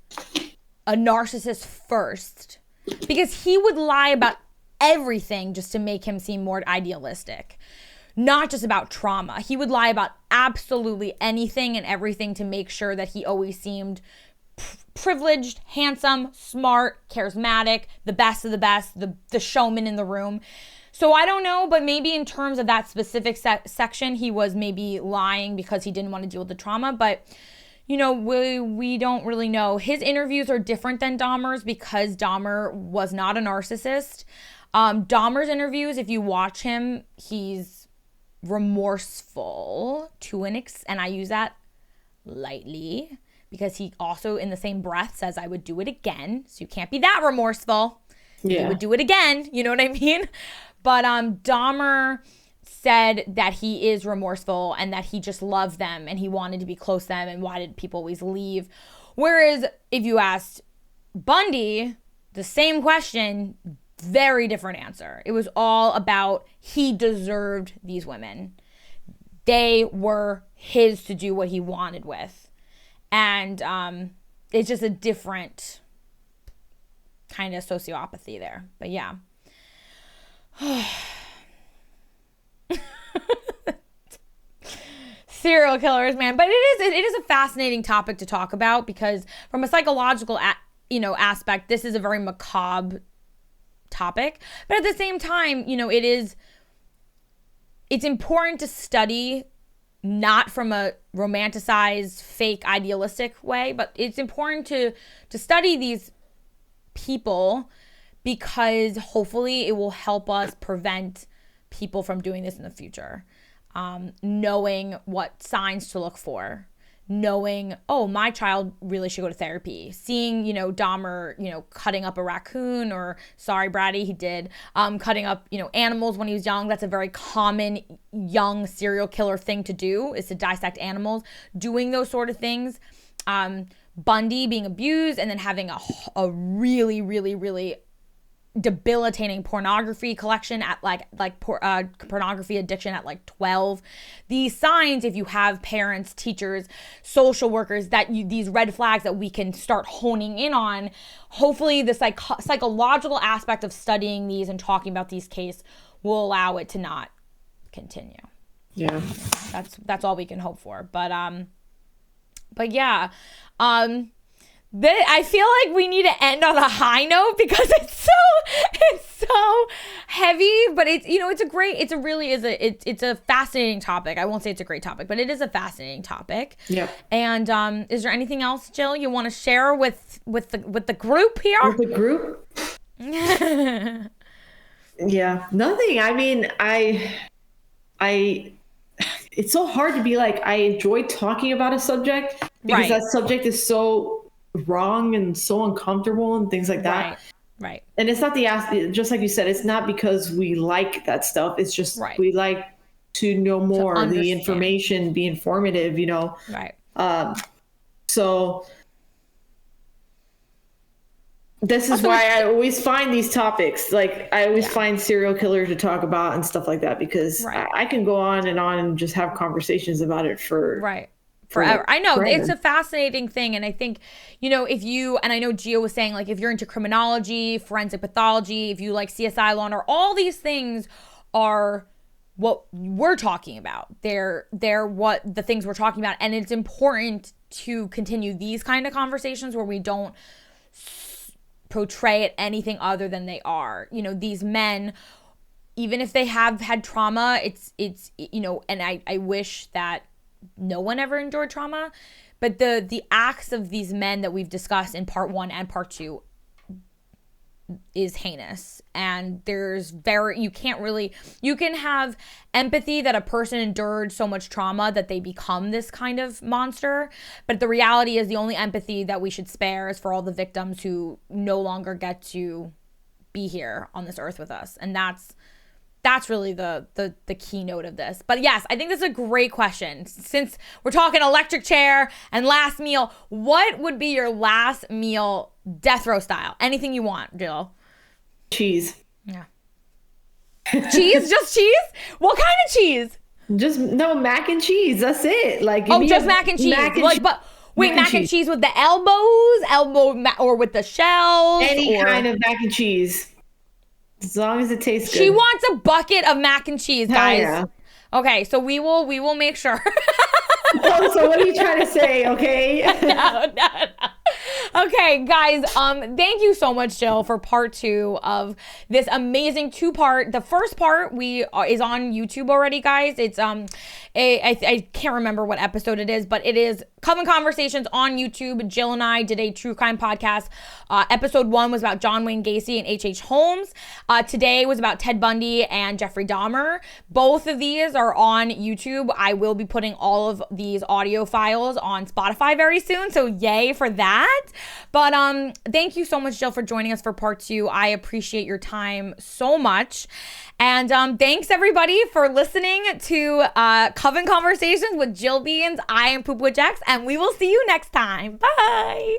[SPEAKER 1] a narcissist first, because he would lie about everything just to make him seem more idealistic. Not just about trauma. He would lie about absolutely anything and everything to make sure that he always seemed privileged, handsome, smart, charismatic, the best of the best, the showman in the room. So I don't know, but maybe in terms of that specific section, he was maybe lying because he didn't want to deal with the trauma. But, you know, we don't really know. His interviews are different than Dahmer's because Dahmer was not a narcissist. Dahmer's interviews, if you watch him, he's remorseful to an extent, and I use that lightly because he also in the same breath says I would do it again. So you can't be that remorseful. Yeah. He would do it again. You know what I mean? But Dahmer said that he is remorseful and that he just loved them and he wanted to be close to them and why did people always leave? Whereas if you asked Bundy the same question, very different answer. It was all about he deserved these women. They were his to do what he wanted with. And it's just a different kind of sociopathy there. But yeah. Serial killers, man. But it is a fascinating topic to talk about because from a psychological aspect, this is a very macabre topic. But at the same time, you know, it's important to study not from a romanticized, fake, idealistic way, but it's important to study these people because hopefully it will help us prevent people from doing this in the future. Knowing what signs to look for, knowing, oh, my child really should go to therapy. Seeing, you know, Dahmer, you know, cutting up a raccoon, or sorry, Brady, he did, cutting up, you know, animals when he was young. That's a very common young serial killer thing to do, is to dissect animals. Doing those sort of things. Bundy being abused and then having a really, really, really debilitating pornography collection at pornography addiction at like 12. These signs, if you have parents, teachers, social workers, these red flags that we can start honing in on, hopefully the psychological aspect of studying these and talking about these cases will allow it to not continue.
[SPEAKER 2] Yeah.
[SPEAKER 1] That's all we can hope for. But yeah. I feel like we need to end on a high note because it's so heavy, but it's a fascinating topic. I won't say it's a great topic, but it is a fascinating topic.
[SPEAKER 2] Yeah.
[SPEAKER 1] And is there anything else, Jill, you want to share with the group here?
[SPEAKER 2] With the group? Yeah, nothing. I mean, it's so hard to be like, I enjoy talking about a subject because that subject is so wrong and so uncomfortable and things like that.
[SPEAKER 1] Right.
[SPEAKER 2] And it's not just like you said, it's not because we like that stuff. It's just we like to know more, the information, be informative, you know?
[SPEAKER 1] Right.
[SPEAKER 2] So this is why I always find these topics. Like I always find serial killers to talk about and stuff like that, because I can go on and just have conversations about it forever.
[SPEAKER 1] I know it's a fascinating thing. And I think, you know, if you, and I know Gio was saying, like, if you're into criminology, forensic pathology, if you like CSI, Law and Order, all these things are what we're talking about. They're what the things we're talking about. And it's important to continue these kind of conversations where we don't portray it anything other than they are. You know, these men, even if they have had trauma, it's you know, and I wish that no one ever endured trauma, but the acts of these men that we've discussed in part 1 and part 2 is heinous. And you can have empathy that a person endured so much trauma that they become this kind of monster, but the reality is the only empathy that we should spare is for all the victims who no longer get to be here on this earth with us. And that's really the keynote of this. But yes, I think this is a great question. Since we're talking electric chair and last meal, what would be your last meal, death row style? Anything you want, Jill.
[SPEAKER 2] Cheese.
[SPEAKER 1] Yeah. Cheese? Just cheese? What kind of cheese?
[SPEAKER 2] Mac and cheese. That's it. Like,
[SPEAKER 1] just mac and cheese. Mac and cheese with the or with the shells?
[SPEAKER 2] Any kind of mac and cheese. As long as it tastes good.
[SPEAKER 1] She wants a bucket of mac and cheese, guys.
[SPEAKER 2] Yeah.
[SPEAKER 1] Okay, so we will make sure.
[SPEAKER 2] So what are you trying to say, okay?
[SPEAKER 1] No. Okay, guys, thank you so much, Jill, for part 2 of this amazing 2-part. The first part is on YouTube already, guys. It's I can't remember what episode it is, but it is Coven Conversations on YouTube. Jill and I did a true crime podcast. Episode 1 was about John Wayne Gacy and H.H. Holmes. Today was about Ted Bundy and Jeffrey Dahmer. Both of these are on YouTube. I will be putting all of these audio files on Spotify very soon, so yay for that. But thank you so much, Jill, for joining us for part 2. I appreciate your time so much. And thanks, everybody, for listening to Coven Conversations with JillBeans. I am Poop with Jax, and we will see you next time. Bye.